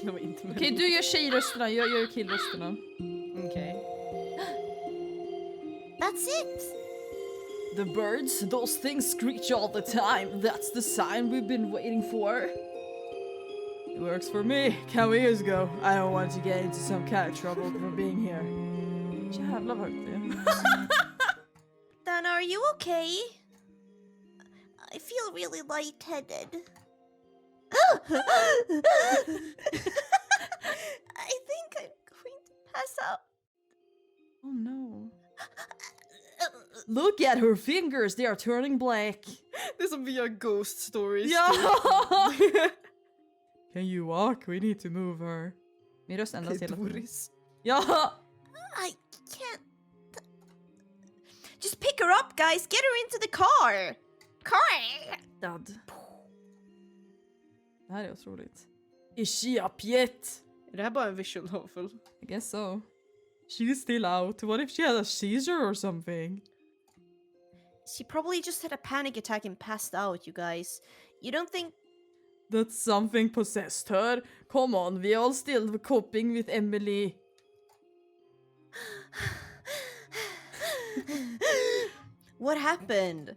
Det var inte Okej, du gör tjejrösterna, jag gör killrösterna. Okej. That's it. The birds, those things screech all the time. That's the sign we've been waiting for. It works for me. Can we just go? I don't want to get into some kind of trouble from being here. Jävlar vad högt det är. Then are you okay? I feel really lightheaded. I think I'm going to pass out. Oh no. Look at her fingers, they are turning black. Det är som vi gör ghost stories. Ja! Can you walk? We need to move her. Min röst ändras hela tiden. Doris. Ja! I can't. Just pick her up, guys. Get her into the car. Car. Dad. Det här är otroligt. Is she up yet? Är det här bara en visual novel? I guess so. She's still out. What if she had a seizure or something? She probably just had a panic attack and passed out, you guys. You don't think... That something possessed her? Come on, we all still coping with Emily. What happened?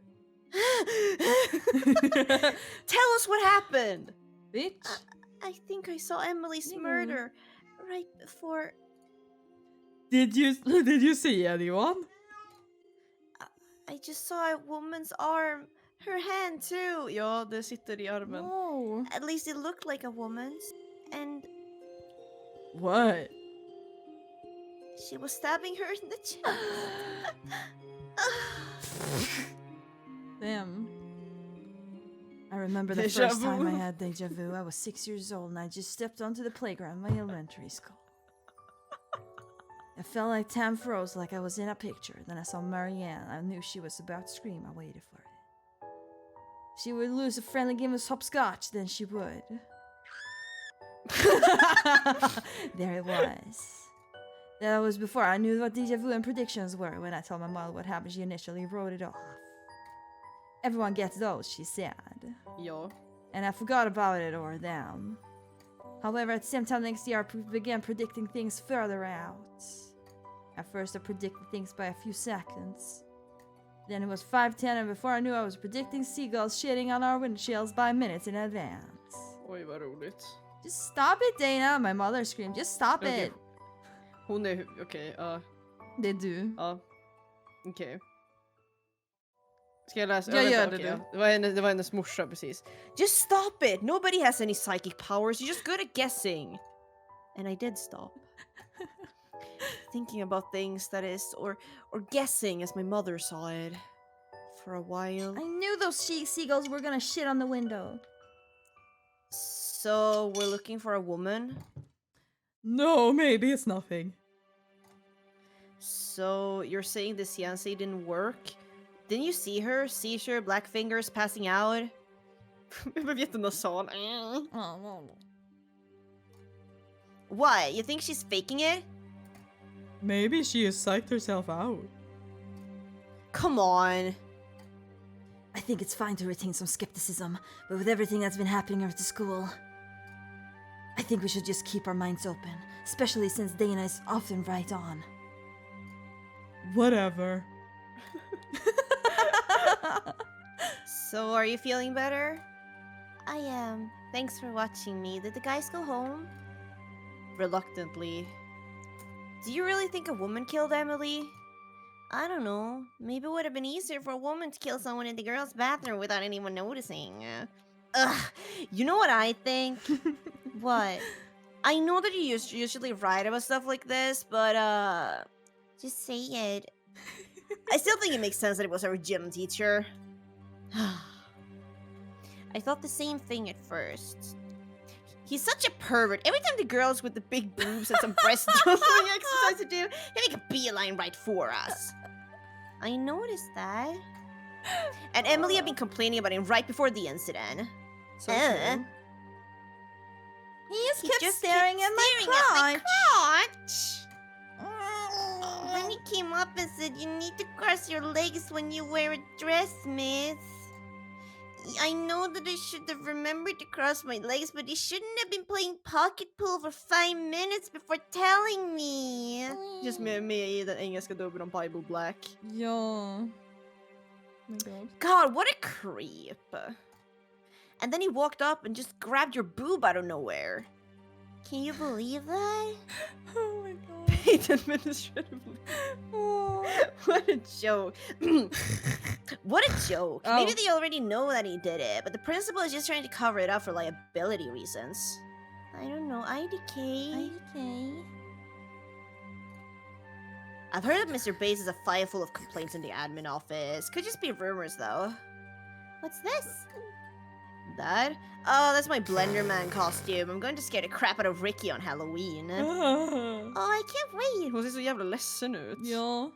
Tell us what happened. Bitch. I think I saw Emily's murder right before... Did you see anyone? I just saw a woman's arm. Her hand too. Ja, det sitter i armen. No. At least it looked like a woman's. And What? she was stabbing her in the chest. Damn. I remember the Deja first time I vu. had deja vu. I was 6 years old and I just stepped onto the playground in my elementary school. It felt like time froze, like I was in a picture. Then I saw Marianne. I knew she was about to scream. I waited for it. She would lose a friendly game of hopscotch, then she would. There it was. That was before I knew what deja vu and predictions were. When I told my mother what happened, she initially wrote it off. Everyone gets those, she said. Ja. And I forgot about it or them. However, at the same time next year, I began predicting things further out. At first, I predicted things by a few seconds. Then it was 5:10, and before I knew, I was predicting seagulls shitting on our windshields by minutes in advance. Oj, vad roligt. Just stop it, Dana! My mother screamed. Just stop Okej. it! Hon är... Okej, ja. Det är du. Ja. Okej. Ska jag läsa? Jag gör vänta, det okej, du. ja. Det var hennes morsa precis. Just stop it! Nobody has any psychic powers. You're just good at guessing. And I did stop. Thinking about things, that is, or guessing as my mother saw it. For a while. I knew those seagulls were gonna shit on the window. So, we're looking for a woman? No, maybe it's nothing. So, you're saying the seance didn't work? Didn't you see her? Seizure, black fingers, passing out? Jag blev jättenasal. What? You think she's faking it? Maybe she has psyched herself out. Come on. I think it's fine to retain some skepticism, but with everything that's been happening at the school, I think we should just keep our minds open, especially since Dana is often right on. Whatever. So, are you feeling better? I am. Thanks for watching me. Did the guys go home? Reluctantly. Do you really think a woman killed Emily? I don't know. Maybe it would have been easier for a woman to kill someone in the girls' bathroom without anyone noticing. Ugh. You know what I think? What? I know that you usually write about stuff like this, but just say it. I still think it makes sense that it was our gym teacher. I thought the same thing at first. He's such a pervert. Every time the girls with the big boobs and some breast jumping exercise to do, they make a beeline right for us. I noticed that. And Emily had been complaining about him right before the incident. So true. He just kept just staring kept at my staring at my crotch. Then he came up and said, "You need to cross your legs when you wear a dress, miss." I know that I should have remembered to cross my legs, but you shouldn't have been playing pocket pool for 5 minutes before telling me. Just med i den engelska dubben om Bible Black. Ja. My god. God, what a creep. And then he walked up and just grabbed your boob out of nowhere. Can you believe that? Oh my god. Paid administratively. Oh. What a joke. What a joke. Oh. Maybe they already know that he did it, but the principal is just trying to cover it up for liability reasons. I don't know. IDK. Okay. I've heard that Mr. Bass is a file full of complaints in the admin office. Could just be rumors, though. What's this? That? Oh, that's my Blender Man costume. I'm going to scare the crap out of Ricky on Halloween. Oh, I can't wait. Hon ser så jävla ledsen ut. Ja.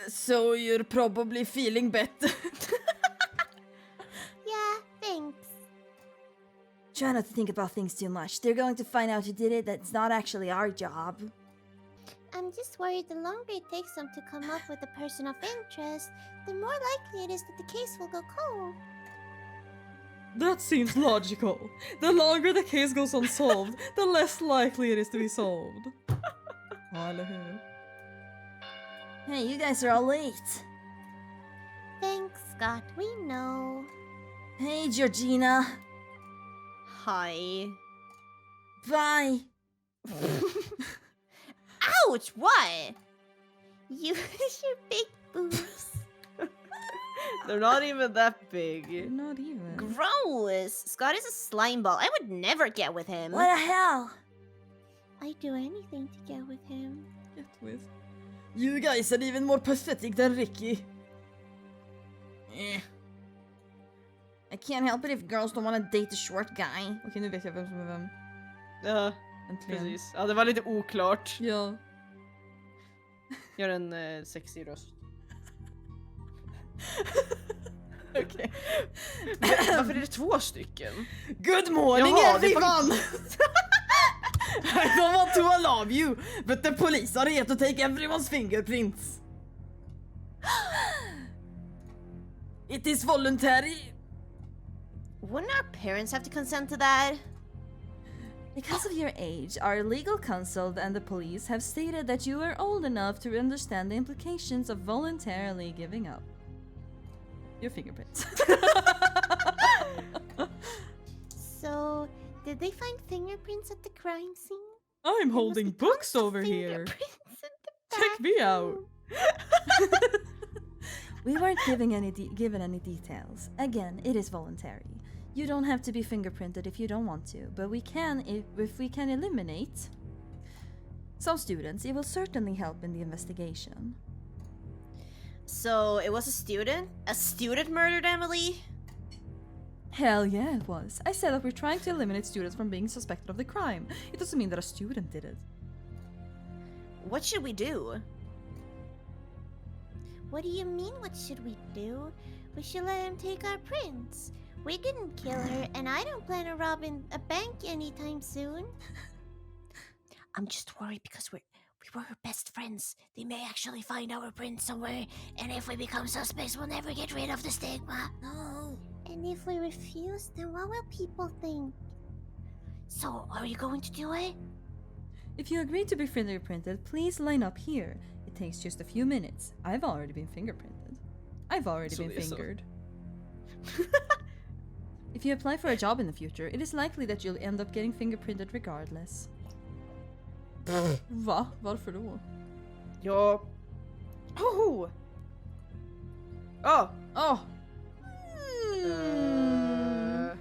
So you're probably feeling better. Yeah, thanks. Try not to think about things too much. They're going to find out who did it. That's not actually our job. I'm just worried the longer it takes them to come up with a person of interest, the more likely it is that the case will go cold. That seems logical. The longer the case goes unsolved, the less likely it is to be solved. Ja, eller hur? Hey, you guys are all late. Thanks, Scott. We know. Hey, Georgina. Hi. Bye. Ouch! What? You your big boobs. They're not even that big. Not even. Gross! Scott is a slime ball. I would never get with him. What the hell? I'd do anything to get with him. Get with. You guys are even more pathetic than Ricky. I can't help it if girls don't want to date a short guy. Okej, nu vet jag vem som är vem. Ja, Äntligen. precis. Ja, det var lite oklart. Ja. Gör en sexig röst. Okej. Varför är det 2 stycken? Good morning, Jaha, det är everyone! I don't want to alarm you, but the police are here to take everyone's fingerprints. It is voluntary. Wouldn't our parents have to consent to that? Because of your age, our legal counsel and the police have stated that you are old enough to understand the implications of voluntarily giving up your fingerprints. So, did they find fingerprints at the crime scene? I'm There must holding be books tons of over here. fingerprints in the Check me out. bathroom. We weren't given any details. Again, it is voluntary. You don't have to be fingerprinted if you don't want to, but we can if we can eliminate some students. It will certainly help in the investigation. So, it was a student? A student murdered Emily? Hell yeah, it was. I said that we're trying to eliminate students from being suspected of the crime. It doesn't mean that a student did it. What should we do? What do you mean, what should we do? We should let him take our prints. We didn't kill her, and I don't plan on robbing a bank anytime soon. I'm just worried because we were her best friends. They may actually find our prints somewhere, and if we become suspects, we'll never get rid of the stigma. No. And if we refuse, then what will people think? So, are you going to do it? If you agree to be fingerprinted, please line up here. It takes just a few minutes. I've already been fingerprinted. I've already been fingered. If you apply for a job in the future, it is likely that you'll end up getting fingerprinted regardless. Va? Varför då? Ja. Oh! Oh! Oh! Eh,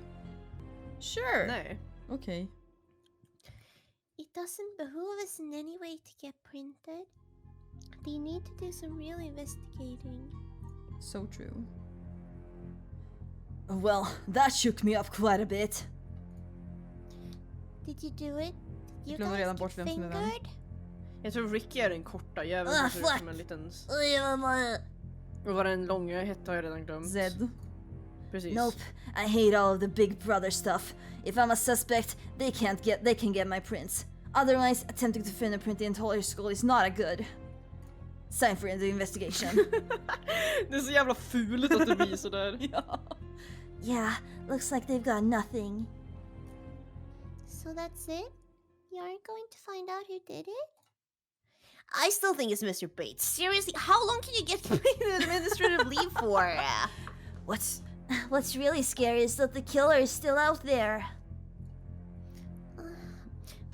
Sure. nej. Okay. It doesn't behoove us in any way to get printed. They need to do some real investigating. So true. Well, that shook me up quite a bit. Did you do it? Did you glömde guys redan get bort vem som är vem. fingered? Jag tror Ricky är den korta jäveln som ser ut som en liten... Och vad den långa hette har jag redan glömt. Zed. Precis. Nope. I hate all of the Big Brother stuff. If I'm a suspect, they can get my prints. Otherwise, attempting to fingerprint the entire school is not a good. Time for the investigation. Det är så jävla fult att det blir sådär. Ja. Yeah, looks like they've got nothing. So that's it? You aren't going to find out who did it? I still think it's Mr. Bates. Seriously, how long can you get administrative leave for? What's really scary is that the killer is still out there.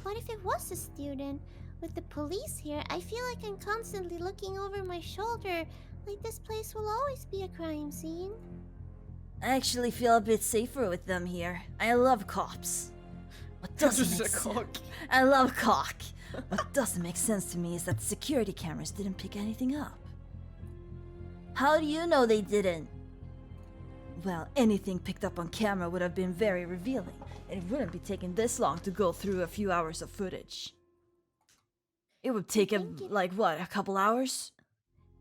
What if it was a student? With the police here, I feel like I'm constantly looking over my shoulder, like this place will always be a crime scene. I actually feel a bit safer with them here. I love cops. What doesn't make sense? I love cock. What doesn't make sense to me is that the security cameras didn't pick anything up. How do you know they didn't? Well, anything picked up on camera would have been very revealing, and it wouldn't be taking this long to go through a few hours of footage. It would take a couple hours?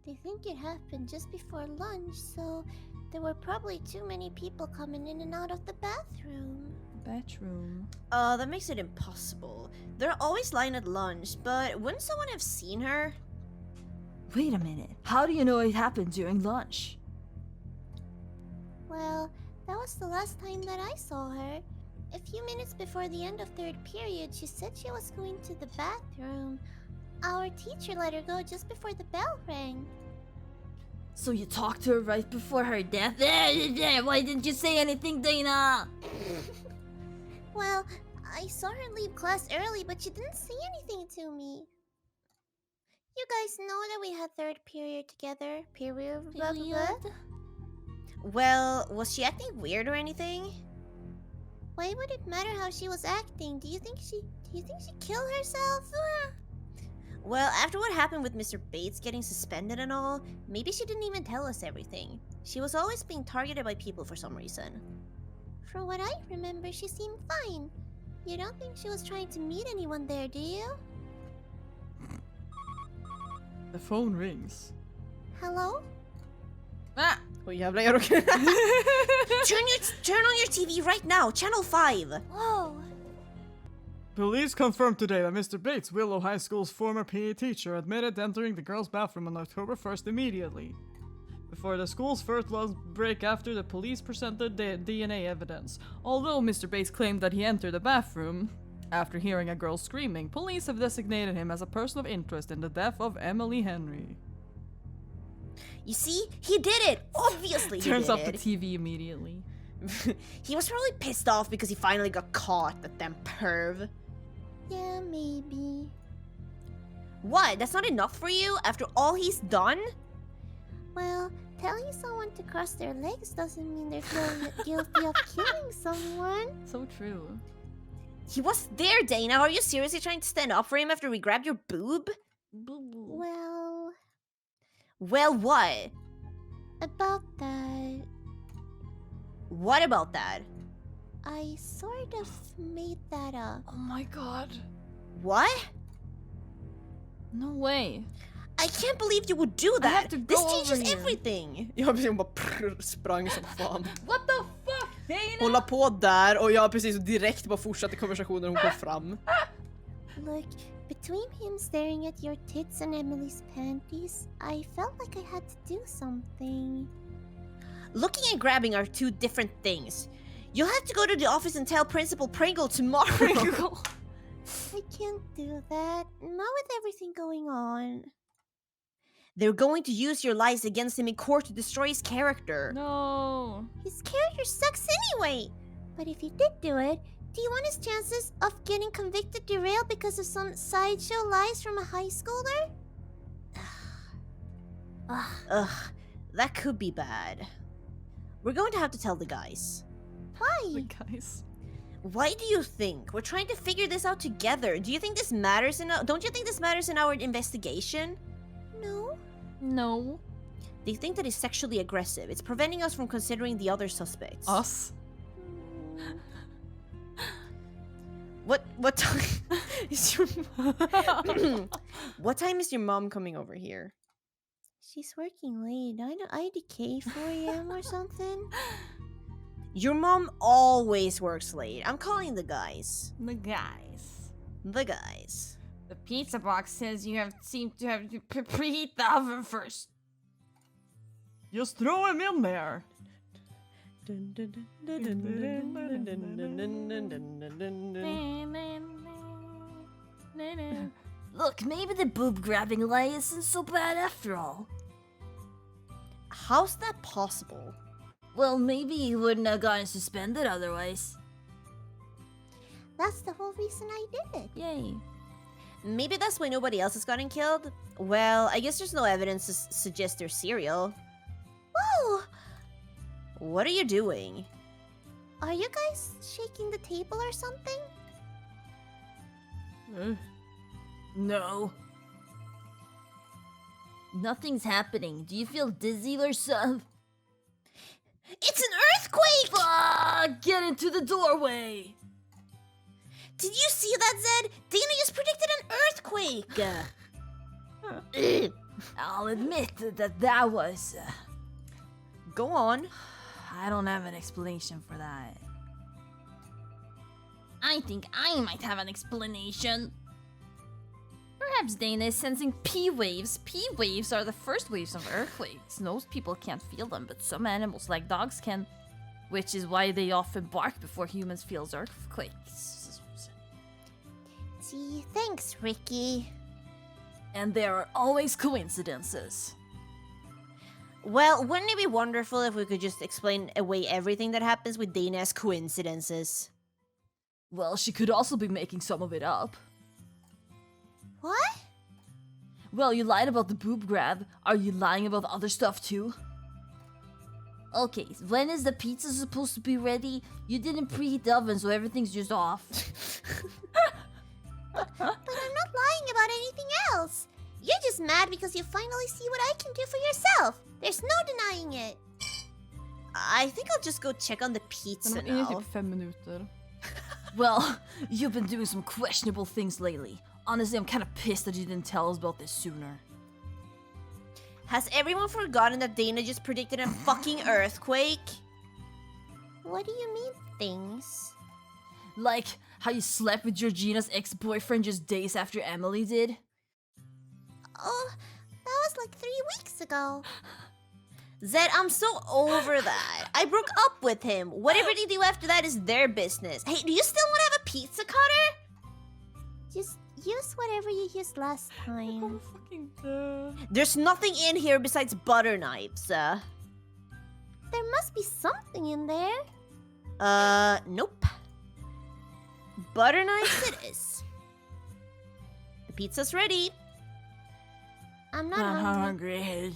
They think it happened just before lunch, so there were probably too many people coming in and out of the bathroom. That makes it impossible. They're always lying at lunch, but wouldn't someone have seen her? Wait a minute. How do you know it happened during lunch? Well, that was the last time that I saw her. A few minutes before the end of third period, she said she was going to the bathroom. Our teacher let her go just before the bell rang. So you talked to her right before her death? Why didn't you say anything, Dana? Well, I saw her leave class early, but she didn't say anything to me. You guys know that we had third period together. Period. Blah, blah, blah. Well, was she acting weird or anything? Why would it matter how she was acting? Do you think she killed herself? Well, after what happened with Mr. Bates getting suspended and all, maybe she didn't even tell us everything. She was always being targeted by people for some reason. From what I remember, she seemed fine. You don't think she was trying to meet anyone there, do you? The phone rings. Hello? Ah! Oh jävlar, jag råkade... Turn on your TV right now, channel 5! Whoa! Police confirmed today that Mr. Bates, Willow High School's former PE teacher, admitted entering the girls' bathroom on October 1st immediately. Before the school's first lunch break after the police presented the DNA evidence. Although Mr. Bates claimed that he entered the bathroom after hearing a girl screaming, police have designated him as a person of interest in the death of Emily Henry. You see? He did it! Obviously he Turns did off the it. TV immediately. He was probably pissed off because he finally got caught, that damn perv. Yeah, maybe. What? That's not enough for you after all he's done? Well, telling someone to cross their legs doesn't mean they're feeling guilty of killing someone. So true. He was there, Dana. Are you seriously trying to stand up for him after we grabbed your boob? Well, Well, what? about that, What about that? I sort of made that up. Oh my god. What? No way. I can't believe you would do that. have to go This over changes here. everything. Jag precis bara sprang som fan. What the fuck, Dana? Hålla på där och jag precis direkt bara fortsatte konversationen när hon kom fram. Look, between him staring at your tits and Emily's panties, I felt like I had to do something. Looking and grabbing are two different things. You'll have to go to the office and tell Principal Pringle tomorrow. I can't do that, not with everything going on. They're going to use your lies against him in court to destroy his character. No. His character sucks anyway! But if he did do it, do you want his chances of getting convicted derailed because of some sideshow lies from a high schooler? Ugh, that could be bad. We're going to have to tell the guys. Why? Guys. Why do you think? We're trying to figure this out together. Do you think this matters don't you think this matters in our investigation? No. No. They think that he's sexually aggressive. It's preventing us from considering the other suspects. Us? What time is your What time is your mom coming over here? She's working late. IDK 4 a.m. or something? Your mom always works late. I'm calling the guys. The guys. The guys. The pizza box says you seem to have to preheat the oven first. Just throw him in there. Look, maybe the boob grabbing lie isn't so bad after all. How's that possible? Well, maybe he wouldn't have gotten suspended otherwise. That's the whole reason I did it. Yay. Maybe that's why nobody else has gotten killed? Well, I guess there's no evidence to suggest they're serial. Whoa! What are you doing? Are you guys shaking the table or something? No. Nothing's happening. Do you feel dizzy or something? It's an earthquake! Fuck! Get into the doorway! Did you see that, Zed? Dana just predicted an earthquake! I'll admit that was... Go on. I don't have an explanation for that. I think I might have an explanation. Perhaps Dana is sensing P waves. P waves are the first waves of earthquakes. Most people can't feel them, but some animals like dogs can. Which is why they often bark before humans feel earthquakes. Gee, thanks, Ricky. And there are always coincidences. Well, wouldn't it be wonderful if we could just explain away everything that happens with Dana as coincidences? Well, she could also be making some of it up. What? Well, you lied about the boob grab. Are you lying about other stuff too? Okay, when is the pizza supposed to be ready? You didn't preheat the oven, so everything's just off. But I'm not lying about anything else. You're just mad because you finally see what I can do for yourself. There's no denying it. I think I'll just go check on the pizza Den är now. typ 5 minuter. Well, you've been doing some questionable things lately. Honestly, I'm kind of pissed that you didn't tell us about this sooner. Has everyone forgotten that Dana just predicted a fucking earthquake? What do you mean, things? Like how you slept with Georgina's ex-boyfriend just days after Emily did? Oh, that was like 3 weeks ago. Zed, I'm so over that. I broke up with him. Whatever they do after that is their business. Hey, do you still want to have a pizza cutter? Just use whatever you used last time. Fucking dö. There's nothing in here besides butter knives. There must be something in there. Nope. Butter knives it is. The pizza's ready. I'm not I'm hungry. hungry.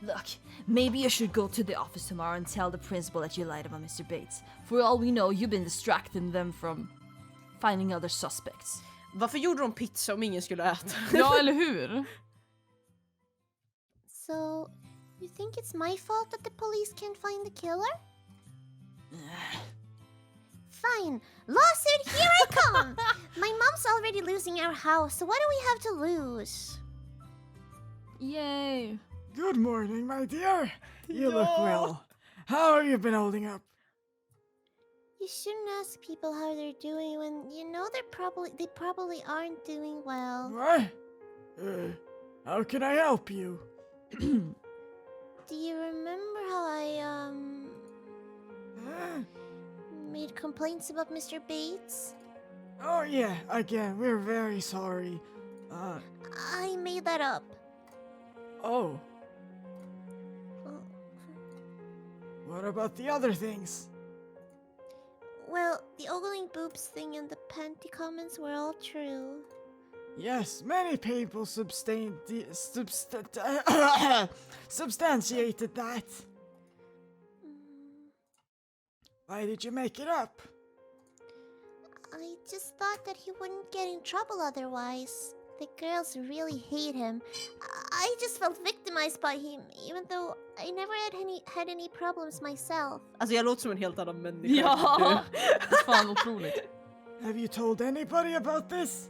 Look, maybe you should go to the office tomorrow and tell the principal that you lied about Mr. Bates. For all we know, you've been distracting them from finding other suspects. Varför gjorde de pizza om ingen skulle äta? Ja, eller hur? So, you think it's my fault that the police can't find the killer? Fine. Lawsuit, here I come! My mom's already losing our house, so what do we have to lose? Yay. Good morning, my dear. You look well. How have you been holding up? You shouldn't ask people how they're doing when you know they probably aren't doing well. What? How can I help you? Do you remember how I made complaints about Mr. Bates? Oh yeah, again, we're very sorry. I made that up. Oh. What about the other things? Well, the ogling boobs thing and the panty comments were all true. Yes, many people substantiated that. Why did you make it up? I just thought that he wouldn't get in trouble otherwise. The girls really hate him. I just felt victimized by him, even though I never had any problems myself. Alltså jag låter som en helt annan människa. Ja! Fan otroligt. Have you told anybody about this?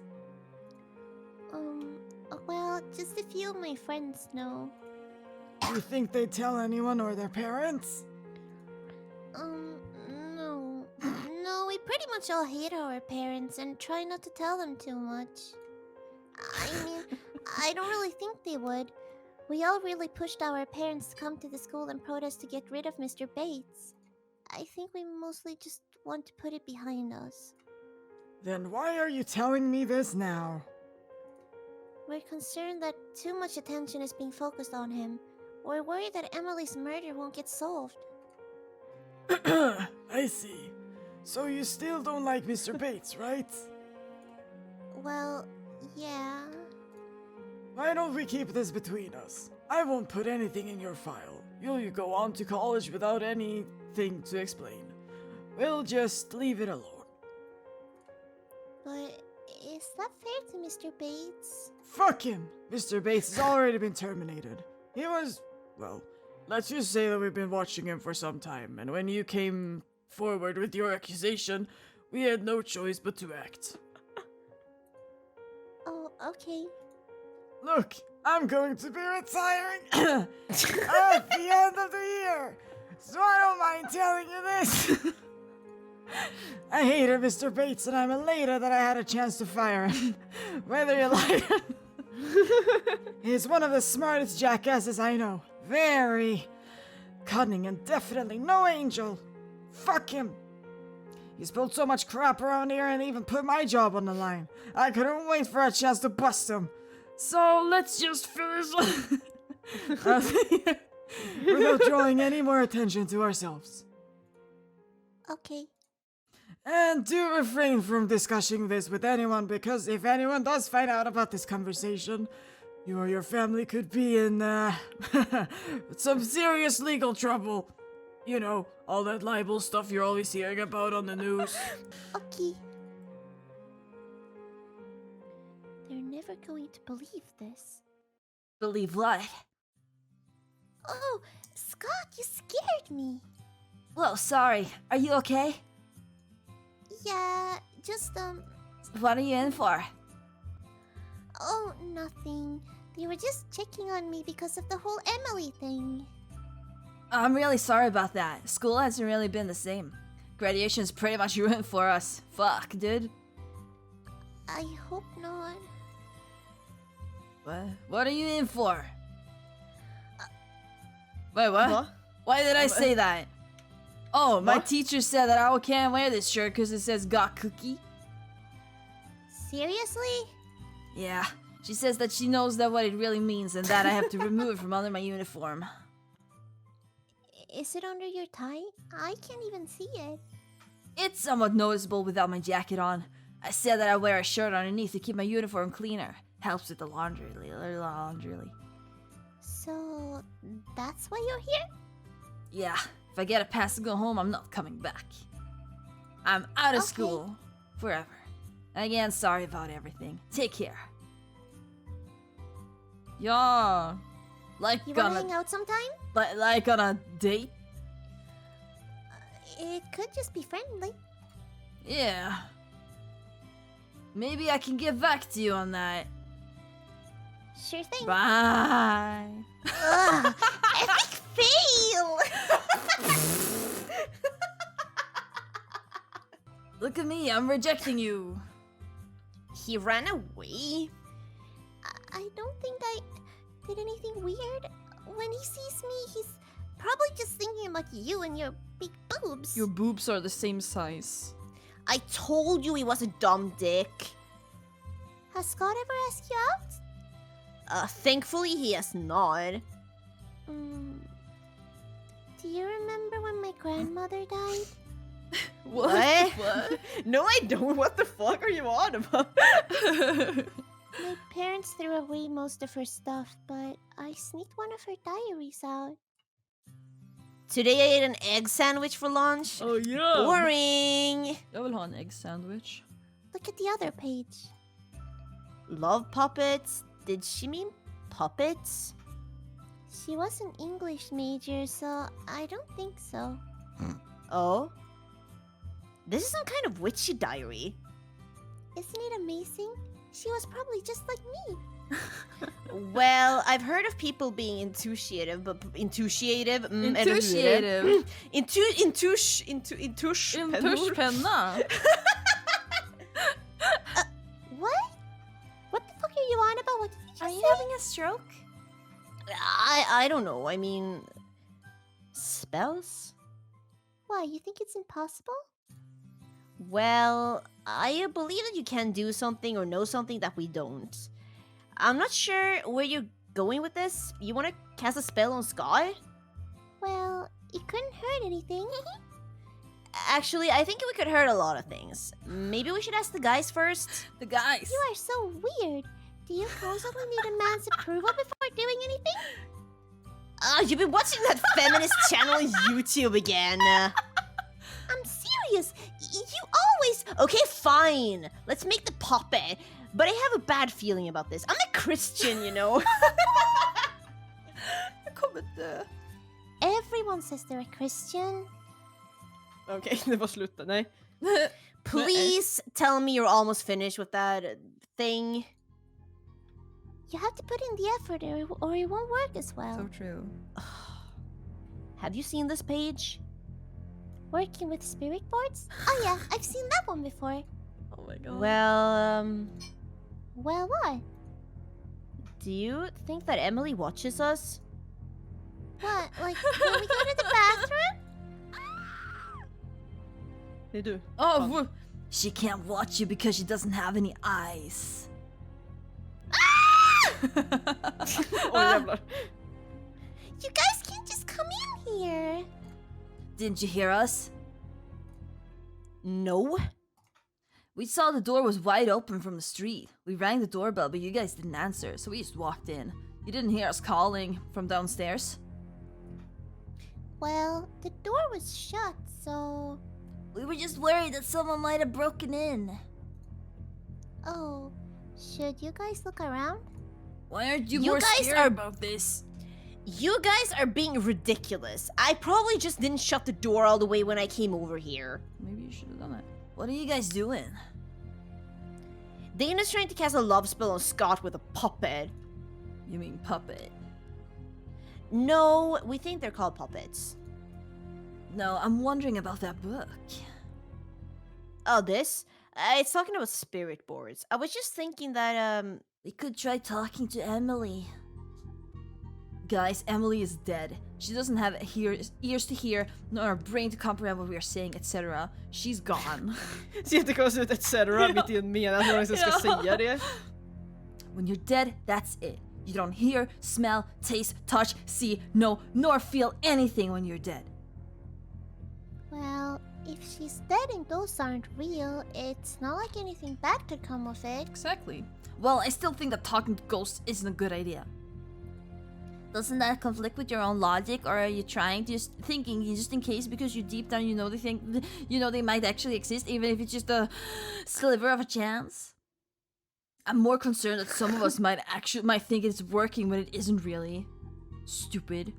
Well, just a few of my friends know. Do you think they'd tell anyone or their parents? No. No, we pretty much all hate our parents and try not to tell them too much. I mean, I don't really think they would. We all really pushed our parents to come to the school and protest to get rid of Mr. Bates. I think we mostly just want to put it behind us. Then why are you telling me this now? We're concerned that too much attention is being focused on him. We're worried that Emily's murder won't get solved. I see. So you still don't like Mr. Bates, right? Well, yeah. Why don't we keep this between us? I won't put anything in your file. You'll go on to college without anything to explain. We'll just leave it alone. But is that fair to Mr. Bates? Fuck him! Mr. Bates has already been terminated. He was... well, let's just say that we've been watching him for some time, and when you came forward with your accusation, we had no choice but to act. Oh, okay. Look, I'm going to be retiring at the end of the year, so I don't mind telling you this. I hated Mr. Bates, and I'm elated that I had a chance to fire him. Whether you like it. He's one of the smartest jackasses I know. Very cunning and definitely no angel. Fuck him. He's pulled so much crap around here and even put my job on the line. I couldn't wait for a chance to bust him. So let's just finish without drawing any more attention to ourselves. Okay. And do refrain from discussing this with anyone, because if anyone does find out about this conversation, you or your family could be in some serious legal trouble. You know, all that libel stuff you're always hearing about on the news. Okay. They're never going to believe this. Believe what? Oh, Scott, you scared me. Whoa, sorry. Are you okay? Yeah, just, What are you in for? oh, nothing. They were just checking on me because of the whole Emily thing. I'm really sorry about that. School hasn't really been the same. Graduation's pretty much ruined for us. Fuck, dude. I hope not. What are you in for? Wait, what? Why did I say that? Oh, my teacher said that I can't wear this shirt because it says "Got Cookie." Seriously? Yeah, she says that she knows that what it really means and that I have to remove it from under my uniform. Is it under your tie? I can't even see it. It's somewhat noticeable without my jacket on. I said that I wear a shirt underneath to keep my uniform cleaner. Helps with the laundry. So, that's why you're here? Yeah, if I get a pass to go home, I'm not coming back. I'm out of Okay. school. Forever. Again, sorry about everything. Take care. Yeah. Like You wanna on hang a, out sometime? like on a date? It could just be friendly. Yeah. Maybe I can get back to you on that. Sure thing. Bye. Ugh, epic fail! Look at me, I'm rejecting you. He ran away? I don't think I did anything weird. When he sees me, he's probably just thinking about you and your big boobs. Your boobs are the same size. I told you he was a dumb dick. Has Scott ever asked you out? Thankfully he has not. Mm. Do you remember when my grandmother died? What? What? No, I don't. What the fuck are you on about? My parents threw away most of her stuff, but I sneaked one of her diaries out. Today I ate an egg sandwich for lunch. Oh yeah! Boring. Jag vill ha en egg sandwich. Look at the other page. Love puppets? Did she mean puppets? She was an English major, so I don't think so. Oh? This is some kind of witchy diary. Isn't it amazing? She was probably just like me. Well, I've heard of people being intuitive, but intuitive. Intuitive. Intuitive. What? What the fuck are you on about? What did you just Are you say? having a stroke? I don't know. I mean, spells? Why, you think it's impossible? Well, I believe that you can do something or know something that we don't. I'm not sure where you're going with this. You want to cast a spell on Sky? Well, it couldn't hurt anything. Actually, I think we could hurt a lot of things. Maybe we should ask the guys first. The guys. You are so weird. Do you constantly need a man's approval before doing anything? You've been watching that feminist channel on YouTube again. I'm serious. You always... Okay, fine. Let's make the puppet. But I have a bad feeling about this. I'm a Christian, you know. Jag kommer dö. Everyone says they're a Christian. Okay, det var slutet. Nej. Please tell me you're almost finished with that thing. You have to put in the effort or it won't work as well. So true. Have you seen this page? Working with spirit boards? Oh yeah, I've seen that one before. Oh my god. Well, Well, what? do you think that Emily watches us? What? Like, when we go to the bathroom? Det är du. Oh, she can't watch you because she doesn't have any eyes. Jävlar. You guys can't just come in here. Didn't you hear us? No. We saw the door was wide open from the street. We rang the doorbell, but you guys didn't answer, so we just walked in. You didn't hear us calling from downstairs? Well, the door was shut, so... We were just worried that someone might have broken in. Oh, should you guys look around? Why aren't you, You more guys scared are- about this? You guys are being ridiculous. I probably just didn't shut the door all the way when I came over here. Maybe you should have done it. What are you guys doing? Dana's trying to cast a love spell on Scott with a puppet. You mean puppet? No, we think they're called puppets. No, I'm wondering about that book. Oh, this? It's talking about spirit boards. I was just thinking that, We could try talking to Emily. Guys, Emily is dead. She doesn't have ears to hear, nor a brain to comprehend what we are saying, etc. She's gone. Ser jättekonstigt ut, etc. mitt i en mening när jag ska säga det. When you're dead, that's it. You don't hear, smell, taste, touch, see, know, nor feel anything when you're dead. Well, if she's dead and those aren't real, it's not like anything bad could come of it. Exactly. Well, I still think that talking to ghosts isn't a good idea. Doesn't that conflict with your own logic, or are you trying to thinking just in case because you deep down you know they might actually exist, even if it's just a sliver of a chance? I'm more concerned that some of us might think it's working when it isn't really. Stupid.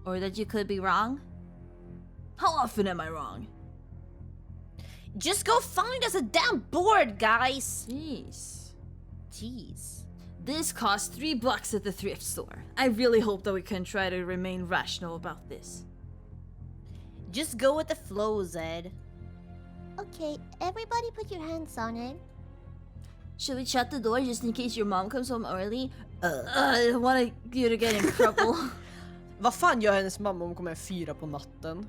Or that you could be wrong. How often am I wrong? Just go find us a damn board, guys. Jeez. This cost $3 at the thrift store. I really hope that we can try to remain rational about this. Just go with the flow, Zed. Okay, everybody put your hands on it. Should we shut the door just in case your mom comes home early? I don't want you to get in trouble. Vad fan gör hennes mamma om hon kommer 4 på natten?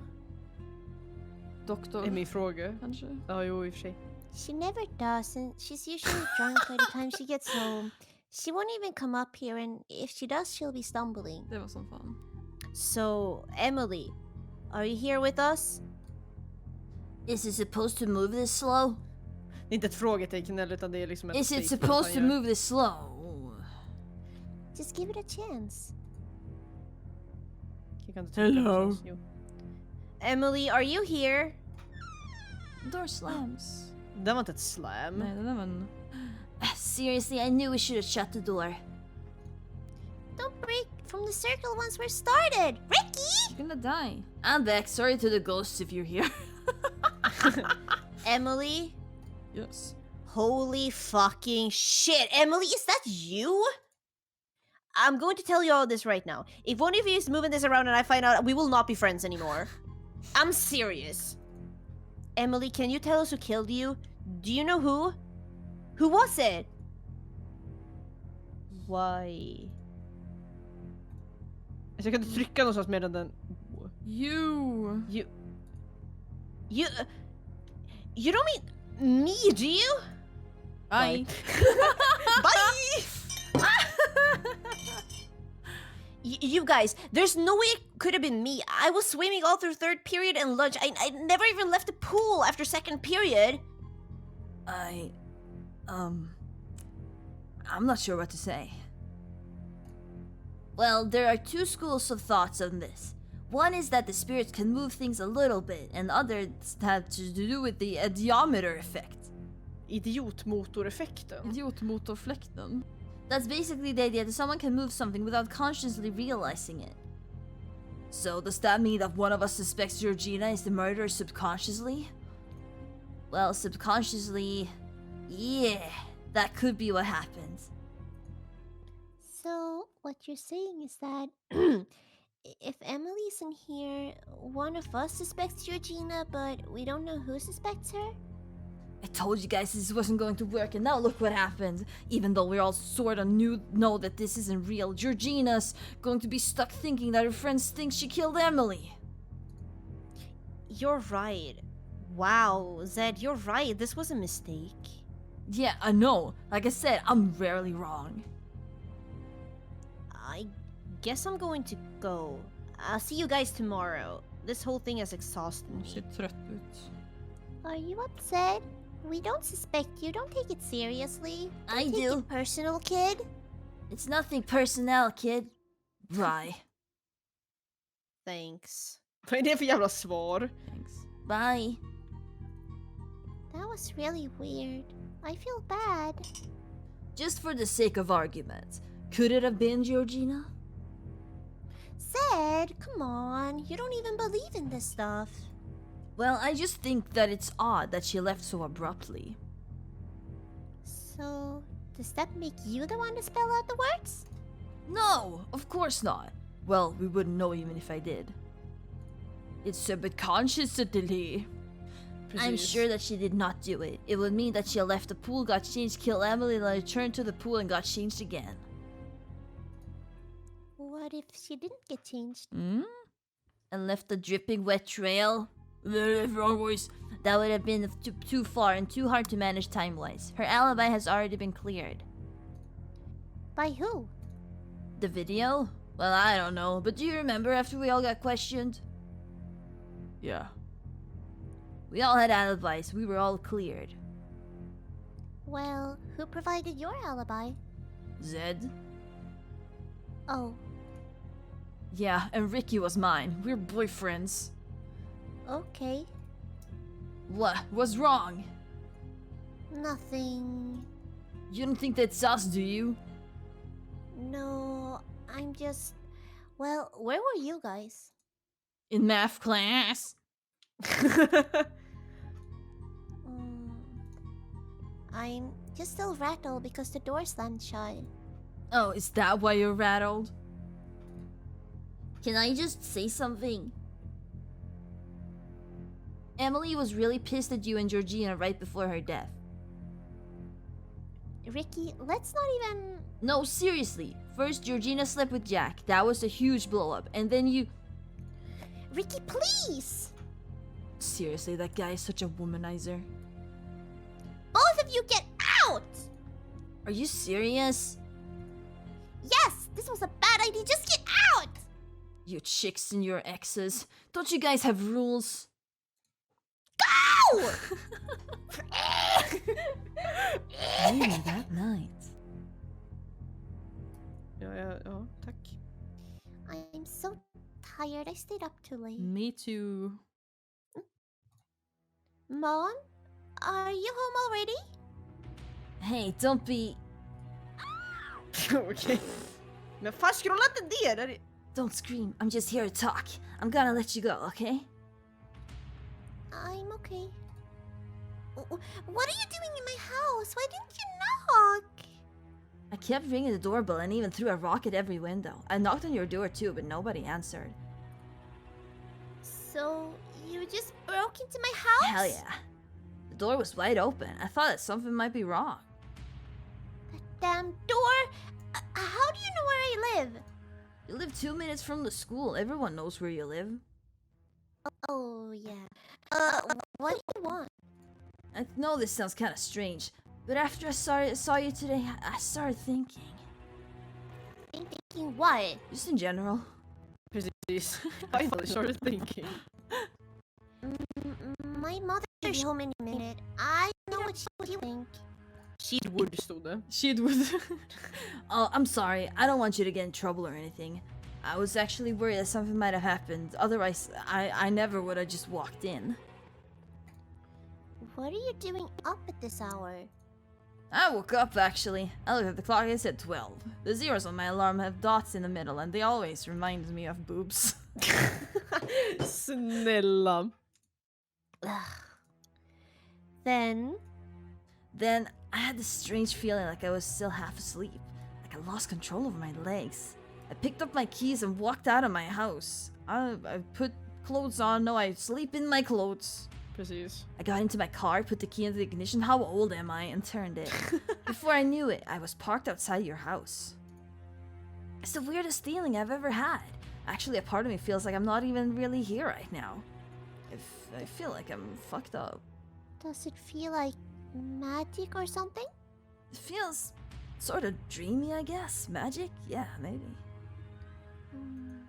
Doktor. Är min fråga. Kanske. Ja, jo, i och för sig. She never does, and she's usually drunk by the time she gets home. She won't even come up here, and if she does, she'll be stumbling. Det var som fan. So, Emily, are you here with us? Is it supposed to move this slow? Det är inte ett frågetecken eller utan det är liksom ett Is it statement supposed to han gör. move this slow? Just give it a chance. Jag kan inte Hello. tycka det. Jo. Emily, are you here? Door slams. Det var inte ett slam. Nej, det där var en... Seriously, I knew we should have shut the door. Don't break from the circle once we're started! Ricky! You're gonna die. I'm back. Sorry to the ghosts if you're here. Emily? Yes. Holy fucking shit. Emily, is that you? I'm going to tell you all this right now. If one of you is moving this around and I find out, we will not be friends anymore. I'm serious. Emily, can you tell us who killed you? Do you know who? Who was it? Why? Jag kan inte trycka någonstans medan den... You. You don't mean me, do you? Bye. Bye! You guys, there's no way it could have been me. I was swimming all through third period and lunch. I never even left the pool after second period. I'm not sure what to say. Well, there are two schools of thoughts on this. One is that the spirits can move things a little bit, and others have to do with the idiometer effect. Idiotmotoreffekten. Idiotmotorfläkten. That's basically the idea that someone can move something without consciously realizing it. So does that mean that one of us suspects Georgina is the murderer subconsciously? Well, subconsciously, yeah, that could be what happened. So, what you're saying is that if Emily isn't here, one of us suspects Georgina, but we don't know who suspects her? I told you guys this wasn't going to work, and now look what happened. Even though we all sort of know that this isn't real, Georgina's going to be stuck thinking that her friends think she killed Emily. You're right. Wow, Zed, you're right. This was a mistake. Yeah, I know. Like I said, I'm rarely wrong. I guess I'm going to go. I'll see you guys tomorrow. This whole thing has exhausted me. Ser trött ut. Are you upset? We don't suspect you. Don't take it seriously. Don't I take do. it personal, kid. It's nothing personnel, kid. Bye. Thanks. Vad är det för jävla svar? Thanks. Bye. That was really weird. I feel bad. Just for the sake of argument, could it have been Georgina? Zed, come on. You don't even believe in this stuff. Well, I just think that it's odd that she left so abruptly. So, does that make you the one to spell out the words? No, of course not. Well, we wouldn't know even if I did. It's subconsciously. I'm Precis. sure that she did not do it. It would mean that she left the pool, got changed, killed Emily, then returned to the pool and got changed again. What if she didn't get changed? Hmm? And left a dripping wet trail? Wrong voice. That would have been too far and too hard to manage time-wise. Her alibi has already been cleared. By who? The video? Well, I don't know, but do you remember after we all got questioned? Yeah. We all had alibis, we were all cleared. Well, who provided your alibi? Zed? Oh, Yeah, and Ricky was mine. We're boyfriends. okay. What? What's wrong? Nothing. You don't think that's us, do you? No, I'm just. Well, where were you guys? In math class? I'm just still rattled because the door slammed shut. Oh, is that why you're rattled? Can I just say something? Emily was really pissed at you and Georgina right before her death. Ricky, let's not even. No, seriously. First, Georgina slept with Jack. That was a huge blow up. And then you... Ricky, please! Seriously, that guy is such a womanizer. Both of you get out! Are you serious? Yes, this was a bad idea. Just get out! You chicks and your exes. Don't you guys have rules? Go! Later that night. Ja, tack. I'm so tired. I stayed up too late. Me too. Mom? Are you home already? Hey, don't be... Okej. Men fan, scrolla inte det! Där är... Don't scream. I'm just here to talk. I'm gonna let you go, okay? I'm okay. What are you doing in my house? Why didn't you knock? I kept ringing the doorbell and even threw a rock at every window. I knocked on your door too, but nobody answered. So, you just broke into my house? Hell yeah. The door was wide open. I thought that something might be wrong. That damn door? How do you know where I live? You live 2 minutes from the school. Everyone knows where you live. Oh, yeah. What do you want? I know this sounds kind of strange, but after I saw you today, I started thinking. Thinking what? Just in general. Precis. Finally started thinking. My mother will be home in a minute. I don't know what she would think. She'd would stod det. She would. Oh, I'm sorry. I don't want you to get in trouble or anything. I was actually worried that something might have happened. Otherwise, I never would have just walked in. What are you doing up at this hour? I woke up actually. I looked at the clock, it said 12. The zeros on my alarm have dots in the middle and they always remind me of boobs. Snälla. Then? Then I had this strange feeling like I was still half asleep. Like I lost control of my legs. I picked up my keys and walked out of my house. I put clothes on. No, I sleep in my clothes. Precis. I got into my car, put the key into the ignition. How old am I? And turned it. Before I knew it, I was parked outside your house. It's the weirdest feeling I've ever had. Actually, a part of me feels like I'm not even really here right now. I feel like I'm fucked up. Does it feel like magic or something? It feels sort of dreamy, I guess. Magic? Yeah, maybe.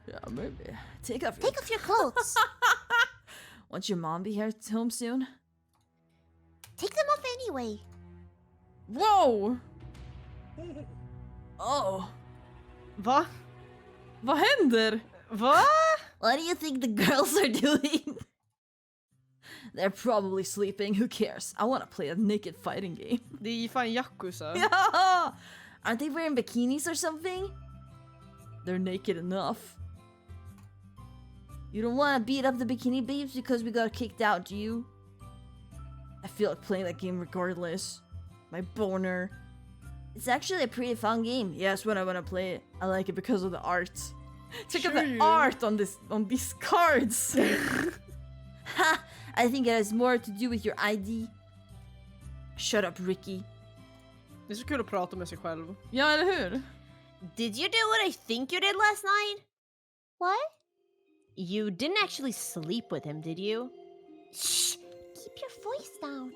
Yeah, maybe. Take off Your clothes. Won't your mom be here home soon? Take them off anyway. Wow! Oh, Va? vad händer? Va? What do you think the girls are doing? They're probably sleeping. Who cares? I want to play a naked fighting game. Det är fan Yakuza. Yeah! Aren't they wearing bikinis or something? They're naked enough. You don't want to beat up the bikini babes because we got kicked out, do you? I feel like playing that game regardless. My boner. It's actually a pretty fun game. Yes, when I want to play it. I like it because of the art. Check out the art on these cards. Ha! I think it has more to do with your ID. Shut up, Ricky. Det är så kul att prata med sig själv. Ja, eller hur? Did you do what I think you did last night? What? You didn't actually sleep with him, did you? Shh! Keep your voice down.